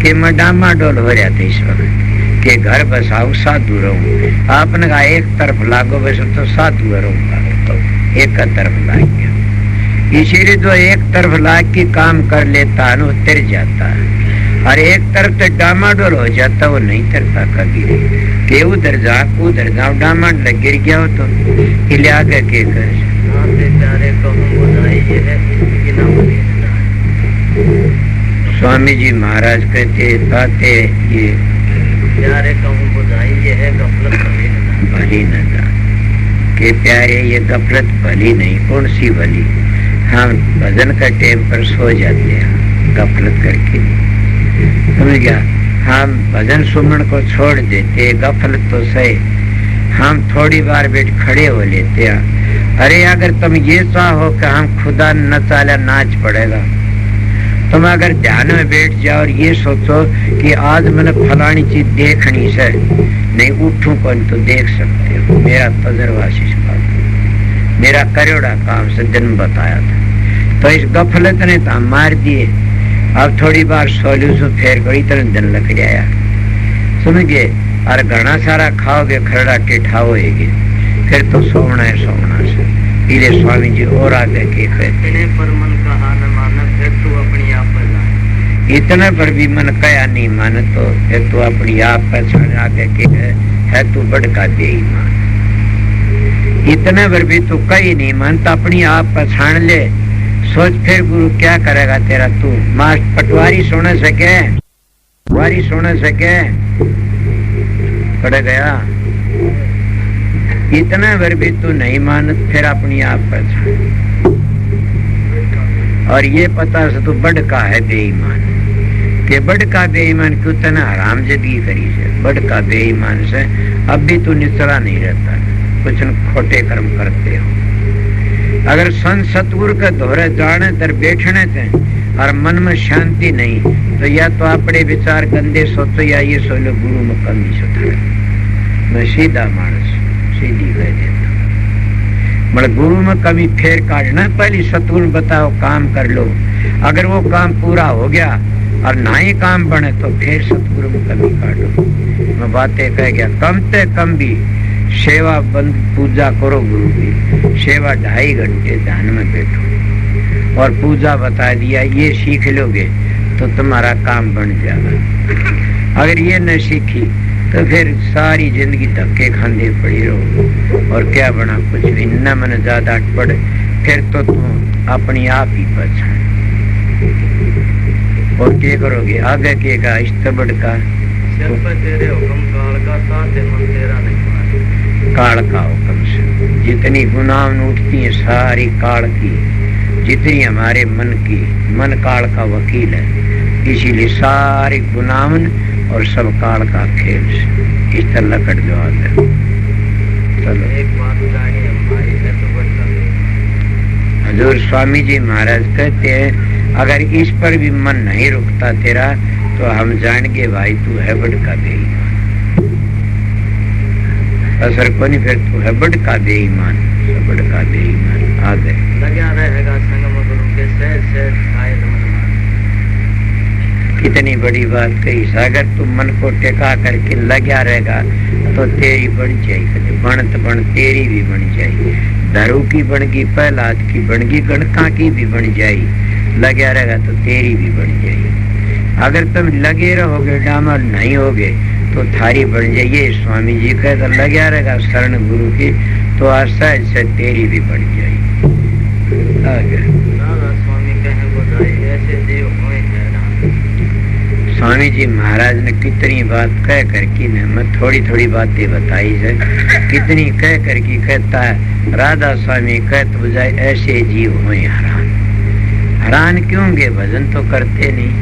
कि मैं डामाडोल हो रहा था इस वक्त कि घर बसाऊं साधु रहूं आपने कहा एक तरफ लागो वैसे तो साधु रहूंगा तो एक तरफ लाग गया इसीलिए जो एक तरफ लाग के काम कर लेता है वो तिर जाता है और एक तरफ तो डामाडोल हो जाता वो नहीं तरता कभी के उधर जाओ डामाड लग गिर गया हो तो हिले आगे के स्वामी जी महाराज कहते ये प्यारे कहूँ बुझाई ये है गफलत भली न जान के प्यारे ये गफलत भली नहीं कौन सी भली हम भजन का टाइम पर सो जाते हैं गफलत करके समझ गया हम भजन सुमन को छोड़ देते गफलत तो सही हम थोड़ी बार बैठ खड़े हो लेते हैं अरे अगर तुम ये चाहो कि हम खुदा न चाला नाच पड़ेगा तुम अगर ध्यान में बैठ जाओ और ये सोचो कि आज मैंने फलानी चीज देखनी से नहीं उठूं कौन तो देख सकते हो मेरा तजर्बा मेरा करोड़ा काम से जन्म बताया था तो इस गफलत ने तो मार दिए अब थोड़ी बार सोलू सो फेर गई तरह दिन लग जाया समझ गए और घना सारा खाओगे खरड़ा टेठा होएगी फिर तो सोना है से पीले स्वामी जी और आगे के कहते पर मन का हाल माना फिर तू अपनी आप पर इतने पर भी मन कया नहीं मान तो फिर तू अपनी आप पर आगे के है तू बड़का बेईमान इतने पर भी तू कहीं नहीं मानता अपनी आप पर छान ले सोच फिर गुरु क्या करेगा तेरा तू मास्ट पटवारी सोने सके पड़ गया इतना भर भी तू नहीं मान, फिर अपनी आप पहचान। और ये पता से तू बड़ का है बेईमान, के बड़ का बेईमान क्यों तना हराम जिंदगी करी से, बड़ का बेईमान से अब भी तू निचला नहीं रहता, कुछ न खोटे कर्म करते हो। अगर संत सतगुरु के दोहरे जाने तर बैठने थे और मन में शांति नहीं, तो या तो अपने विचार गंदे सोचो या ये सोचो गुरु में कमी सुधारे। मैं सीधा मानस सीधी कह देता, मतलब गुरु में कमी फेर काटना, पहले सतगुरु बताओ काम कर लो, अगर वो काम पूरा हो गया और ना ही काम बने तो फिर सतगुरु में कमी काटो। मैं बातें कह गया, कम से कम भी सेवा बंद पूजा करो, गुरु की सेवा 2.5 घंटे ध्यान में बैठो और पूजा बता दिया, ये सीख लोगे तो तुम्हारा काम बन जाएगा। अगर ये न सीखी तो फिर सारी जिंदगी धक्के खाने पड़ी रहो और क्या बना, कुछ भी न। मन ज्यादा पड़े फिर तो तुम अपनी आप ही पहचान और क्या करोगे आगे के का इस्तबड़ का तेरे हुक्म काल का ताते मन तेरा नहीं, काल का हुक्म से जितनी गुनाह उठती है सारी काल की, जितनी हमारे मन की, मन काल का वकील है, इसीलिए सारी गुनाहन और सब काल का खेल से इस तरह लकड़ जो आता है। चलो एक बात जानिए, हमारी से तो बढ़ता नहीं। हजूर स्वामी जी महाराज कहते हैं, अगर इस पर भी मन नहीं रुकता तेरा तो हम जान के भाई तू है बड़का बेईमान, असर को नहीं, फिर तू है बड़का बेईमान, बड़का बेईमान। आगे लगा रहेगा संगम गुरु के सहज आए मन। कितनी बड़ी बात कही, अगर तू मन को टेका करके लगा रहेगा तो तेरी बन जाएगी, बन तो बन तेरी भी बन जाएगी, धरू की बन गई, पहलाद की बन गई, गणका की भी बन जाएगी, लगा रहेगा तो तेरी भी बन जाएगी। अगर तुम लगे रहोगे डामर नहीं होगे तो थारी बन जाइए। स्वामी जी कहे तो लगा रहेगा शरण गुरु की तो आस्था से तेरी भी बन जाएगी। स्वामी कहे बुझाई ऐसे देव होए हैरान। स्वामी जी महाराज ने कितनी बात कह करके ने मैं थोड़ी थोड़ी बातें बताई है, कितनी कह करके कहता है राधा स्वामी कहते बुझाए ऐसे जीव होए हैरान। हैरान क्यों गे, भजन तो करते नहीं,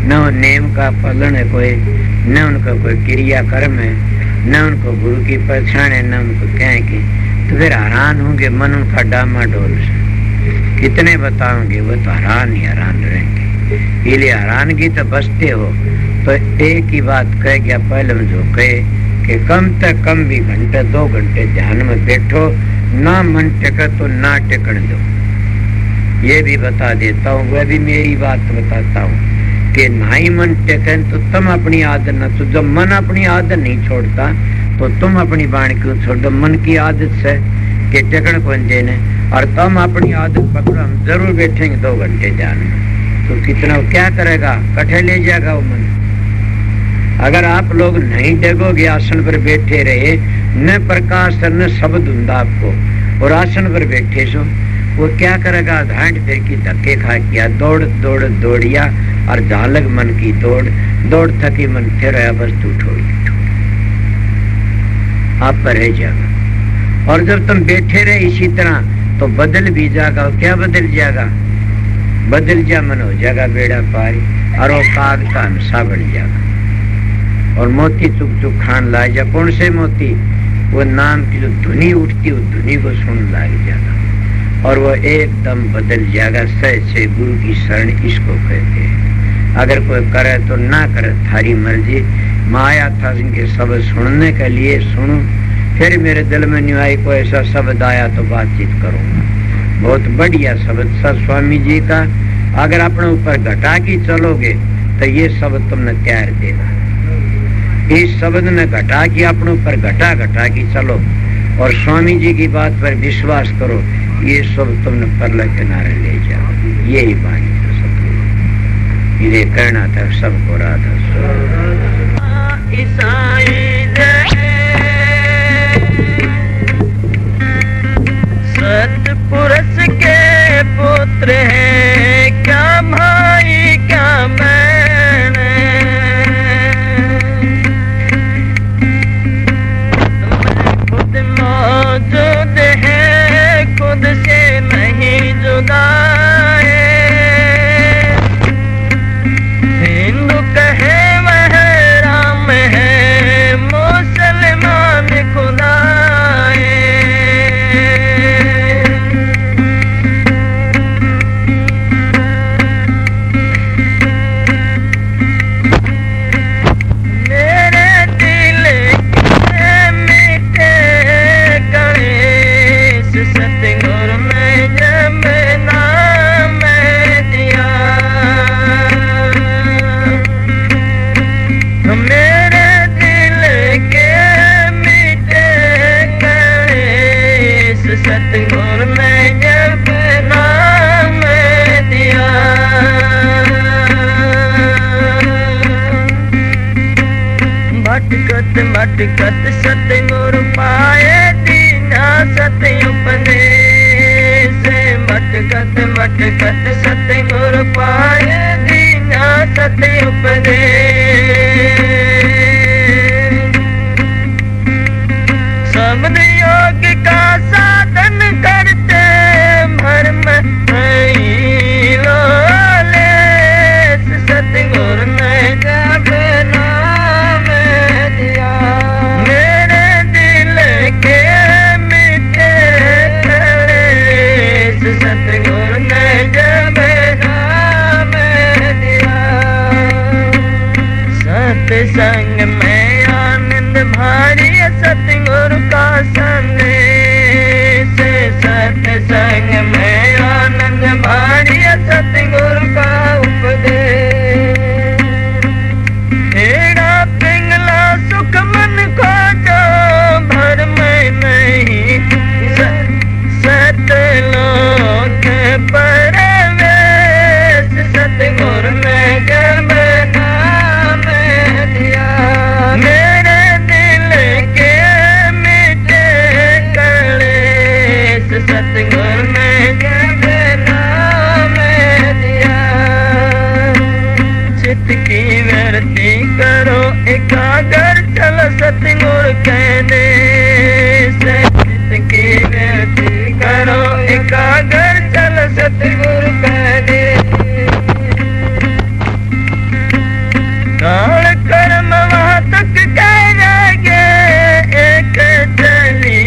न नेम का पालन है कोई, न उनका कोई क्रिया कर्म है, न उनको गुरु की पहचान है, न उनको कहें की, तो फिर हैरान होंगे, मन उनका डामाडोल से। कितने बताओगे, वो तो हैरान ही हैरान रहेंगे। इसलिए हैरान की तो बचते हो तो एक ही बात कह गया पहले में जो कहे कि कम से कम भी घंटे 2 घंटे ध्यान में बैठो, ना मन टेका तो ना टेकन दो। ये भी बता देता हूँ, वह भी मेरी बात बताता हूँ कि ना ही मन टेकन तो तुम अपनी आदत न, तो जब मन अपनी आदत नहीं छोड़ता तो तुम अपनी बाणी क्यों छोड़ दो। मन की आदत से कि टेकन कौन देने, और तुम अपनी आदत पकड़ो, हम जरूर बैठेंगे 2 घंटे ध्यान में, तो कितना क्या करेगा, कठे ले जाएगा वो मन। अगर आप लोग नहीं टेकोगे, आसन पर बैठे रहे, न प्रकाश न शब्द धुंधा आपको, और आसन पर बैठे सो, वो क्या करेगा, घाट फिर की धक्के खा किया, दौड़ दौड़ दौड़िया और झालक मन की दौड़, दौड़ थकी मन फिर आया बस तू छोड़ आप पर रह जाएगा। और जब तुम बैठे रहे इसी तरह तो बदल भी जाएगा, क्या बदल जाएगा, बदल जा मन हो जाएगा बेड़ा पारी, और वो काग का हंसा बन जाएगा, और मोती चुक चुक खान ला जा। कौन से मोती, वो नाम की जो धुनी उठती उस धुनी को सुन लाग जाएगा, और वो एकदम बदल जाएगा। सहज से गुरु की शरण इसको कहते हैं। अगर कोई करे तो ना करे, थारी मर्जी। माया था इनके शब्द सुनने के लिए सुनूं, फिर मेरे दिल में नहीं आई कोई ऐसा शब्द आया तो बातचीत करूंगा। बहुत बढ़िया शब्द सर स्वामी जी का, अगर अपने ऊपर घटा के चलोगे तो ये शब्द तुमने तैयार देगा। इस शब्द ने घटा के अपने ऊपर घटा घटा के चलो और स्वामी जी की बात पर विश्वास करो, ये सब तुमने परले किनारे ले जाओ। यही बाणी था सबको, ये कहना था सबको राधा सतपुरुष के पुत्र हैं, क्या भाई क्या बहन, खुद मौज मटकत सतगुरु पाए दीना सत्य उपदेश। मटकत मटकत सतगुरु पाए दीना सत्य उपदेश। शब्द योग का साधन करते भरम लोले। सतगुरु ने जब नाम दिया मेरे दिल के मिटे कलेश। सतगुरु ने जब नाम दिया सत्संग में आनंद भारी सतगुरु का संदेश। सत्संग में आनंद भारी सतगुरु का उपदेश। हेड़ा पिंगला सुख मन को जो भर में नहीं सतलोक परवेश। सतगुरु ने जब नाम दिया मेरे दिल के मिटे कलेश। सतगुरु ने जब नाम दिया चित्त की वृत्ति करो एकाग्र चलो सतगुरु कहने से। चित्त की वृत्ति करो एकाग्र चलो सतगुरु कहने। काल कर्म वहाँ तक कह जाएंगे एक चली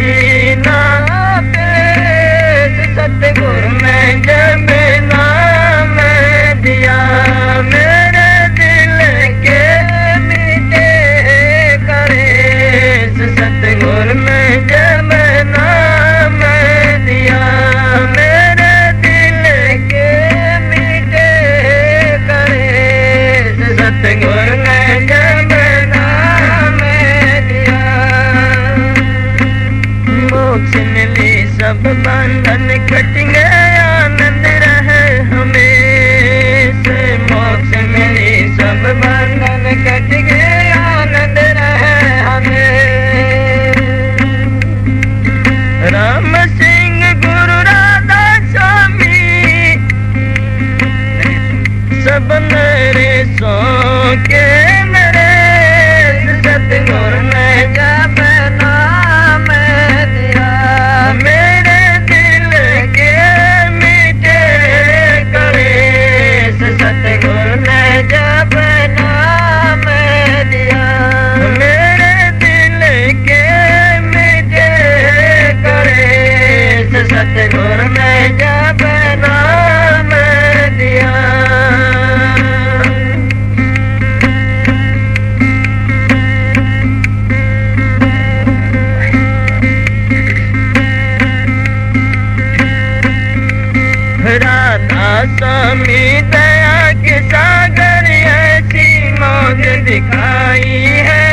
ना पेश। सतगुरु ने जब नाम दिया मेरे दिल के मिटे कलेश। सतगुरु ने जब नाम दिया मेरे दिल के मिटे कलेश। सतगुरु ने जब नाम दिया मोक्ष मिली सब बंधन कट गए आनंद रहे हमेशा। मोक्ष मिली सब बंधन कट गए आनंद रहे हमें। राम सिंह गुरु राधा स्वामी सब नरेशों के नरेश। सतगुरु ने जब नाम दिया मेरे दिल के मिटे कलेश। सतगुरु ने जब नाम दिया मेरे दिल के मिटे कलेश। सतगुरु ने जब नाम दिया राधा स्वामी दया के सागर ऐसी मौज दिखाई है।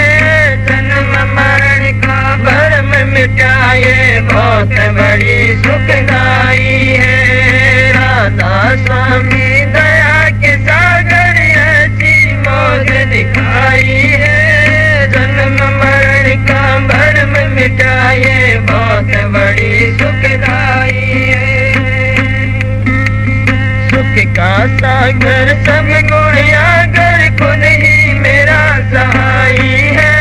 जन्म मरण का भरम मिटाए बहुत बड़ी सुखदाई है। राधा स्वामी दया के सागर ऐसी मौज दिखाई है। जन्म मरण का भरम मिटाए बहुत बड़ी सुखदाई है। सुख का सागर सब गुण आगर खुद ही मेरा सहाई है।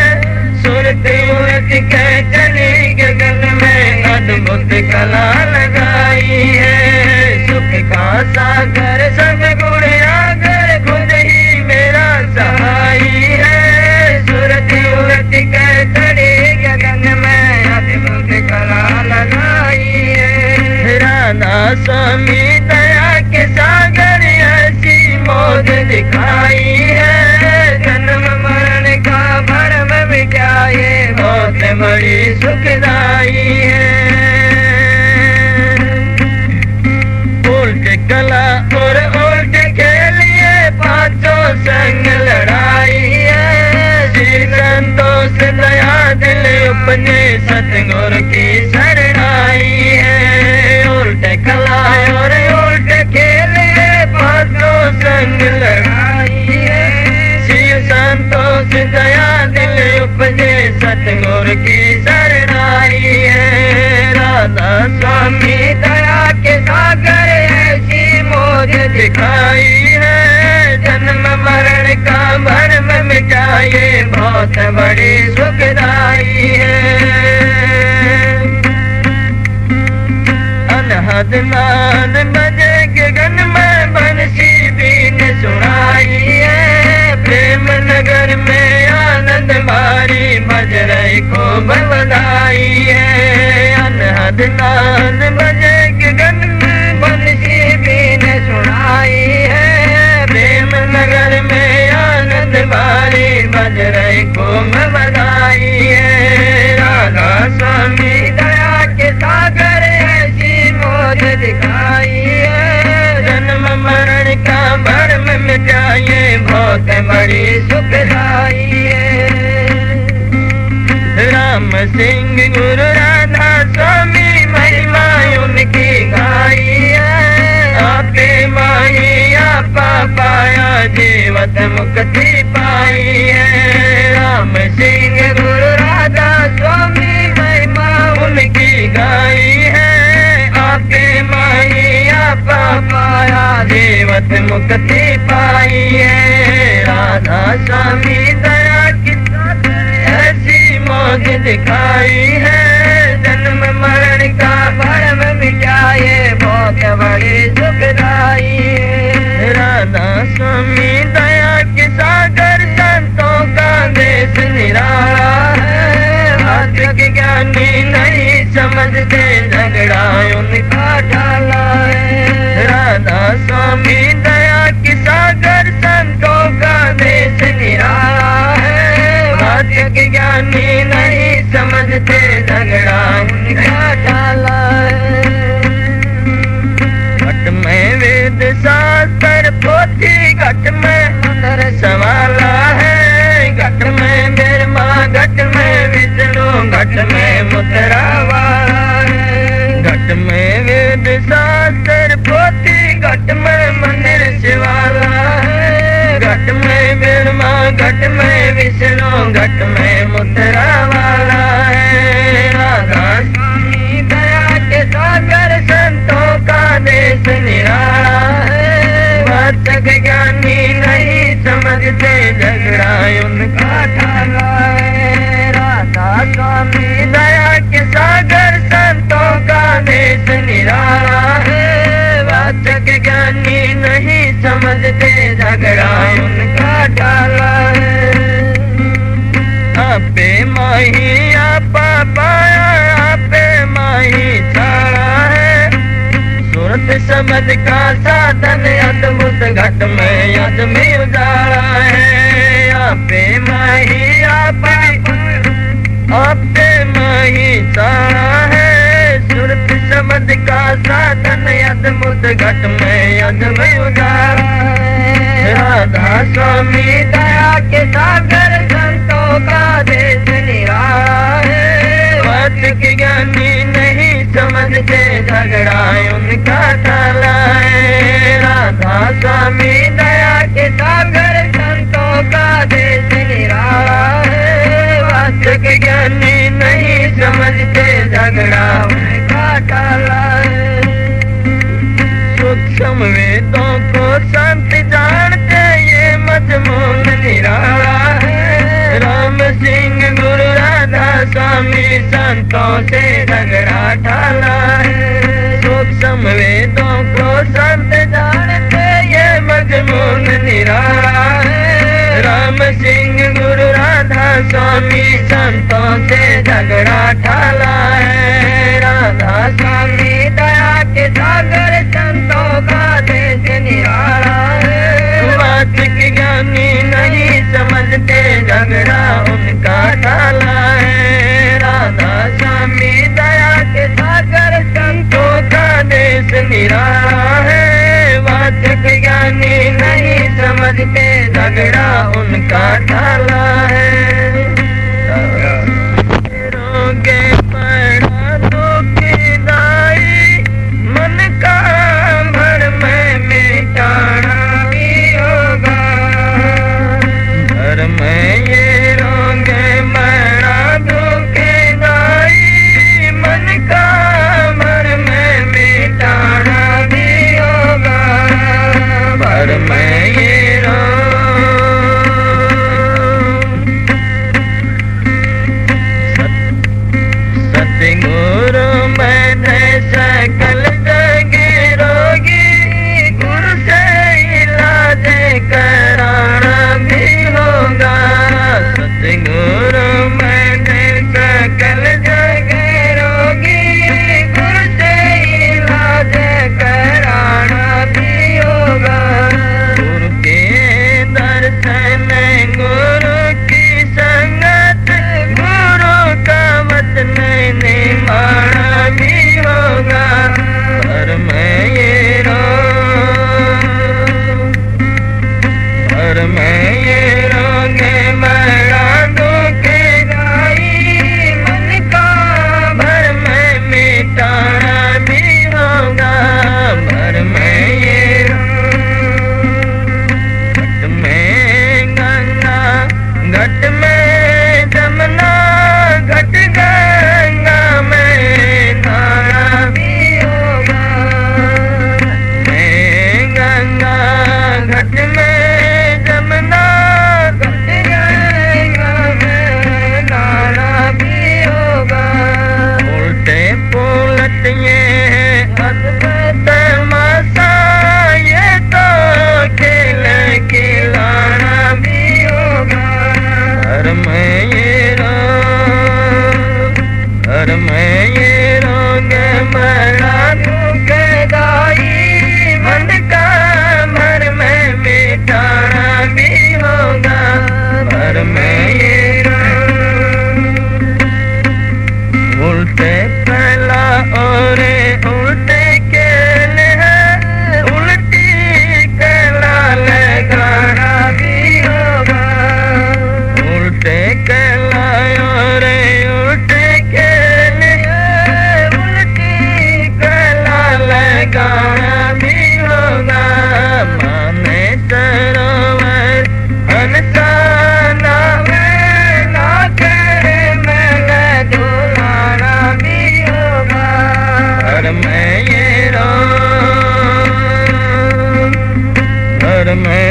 सुरते उड़त के चली गगन में अद्भुत कला लगाई है। सुख का सागर सब गुण आगर खुद ही मेरा सहाई है। सुरते उड़त के चली गगन में अद्भुत कला लगाई है। राधा स्वामी दया के सागर ऐसी मौज दिखाई है। जन्म मरण का भरम मिटाए बहुत बड़ी सुखदाई है। उल्ट कला और उल्ट के लिए पांचों संग लड़ाई है। श्री संतोष दया दिल अपने सतगुरु की शरणाई है। उल्ट कला और उल्ट खेले पांचों संग लड़ाई है। शिव संतोष दया दिल उपजे सत नाद बजे गगन में बंसी बीन सुनाई है। प्रेम नगर में आनंद मारी बज रही खूब बधाई है। अनहद नाद बजे गगन में बंसी बीन सुनाई है। प्रेम नगर में आनंद मारी बज रही खूब बधाई है। राधा स्वामी दया के सागर ऐसी मौज दिखाई है। जन्म मरण का भरम मिटाए बहुत बड़ी सुखदाई है। राम सिंह गुरु राधा स्वामी महिमा उनकी गाई है। आपे माही आपा पाया जीवत मुक्ति पाई है। राम सिंह गुरु राधा स्वामी महिमा उनकी गाई है। आपे माही आपा पाया जीवत मुक्ति पाई है। राधा स्वामी दया की ऐसी मौज दिखाई है। जन्म मरण का भरम मिटाए बहुत बड़ी सुखदाई है। राधा स्वामी दया के सागर संतों का देश निराला है। आत्मिक ज्ञानी नहीं समझते झगड़ा उनका ढाला है। राधा स्वामी दया के सागर संतों का देश निराला है। आत्मिक ज्ञानी नहीं समझते झगड़ा उनका ढाला है। घट में वेद शास्त्र पोथी घट में अंदर सवाला है। घट में ब्रह्मा घट में विष्णु घट में मुद्रा वाला है। घट में वेद शास्त्र पोथी घट में मंदिर शिवाला है। घट में ब्रह्मा घट में विष्णु घट में मुद्रा वाला है। राधा स्वामी दया के सागर संतों का देश निराला है। वाचक ज्ञानी नहीं समझते झगड़ा उनका ढाला है। राधा स्वामी दया के सागर संतों का देश निराला है। वाचक ज्ञानी नहीं समझते झगड़ा उनका ढाला है। आपे माही आपा पाया आपे माही छाड़ा है। सूरत समझ का साधन अद्भुत घट में आदमी उजाड़ा है। आपे माही आपे माही छाड़ा है। सूरत समझ का साधन अद्भुत घट में आदमी उजाड़ा है। राधा स्वामी दया के सागर संतों का देश निराला है। वाचक ज्ञानी नहीं समझते झगड़ा उनका ढाला है। राधा स्वामी दया के सागर संतों का देश निराला है। वाचक ज्ञानी नहीं समझते झगड़ा उनका ढाला है। सूक्ष्म वेदों को संत जानते ये मजमून निराला है। राम सिंह गुरु राधा स्वामी संतों से झगड़ा ढाला है। सूक्ष्म वेदों को संत जानते ये मजमून निराला है। राम सिंह गुरु राधा स्वामी संतों से झगड़ा ढाला है। राधा स्वामी दया के सागर संतों का देश निराला है। वाचक ज्ञानी नहीं समझते झगड़ा उनका ढाला है। राधा स्वामी दया के सागर संतों का देश निराला है। वाचक ज्ञानी नहीं समझते झगड़ा उनका ढाला है। रोगे पड़ा दुखदाई मन का भर में मिटाना भी होगा। घर में ये रोगे बड़ा दुखदाई मन का भर में मिटाना भी होगा। भर में ये में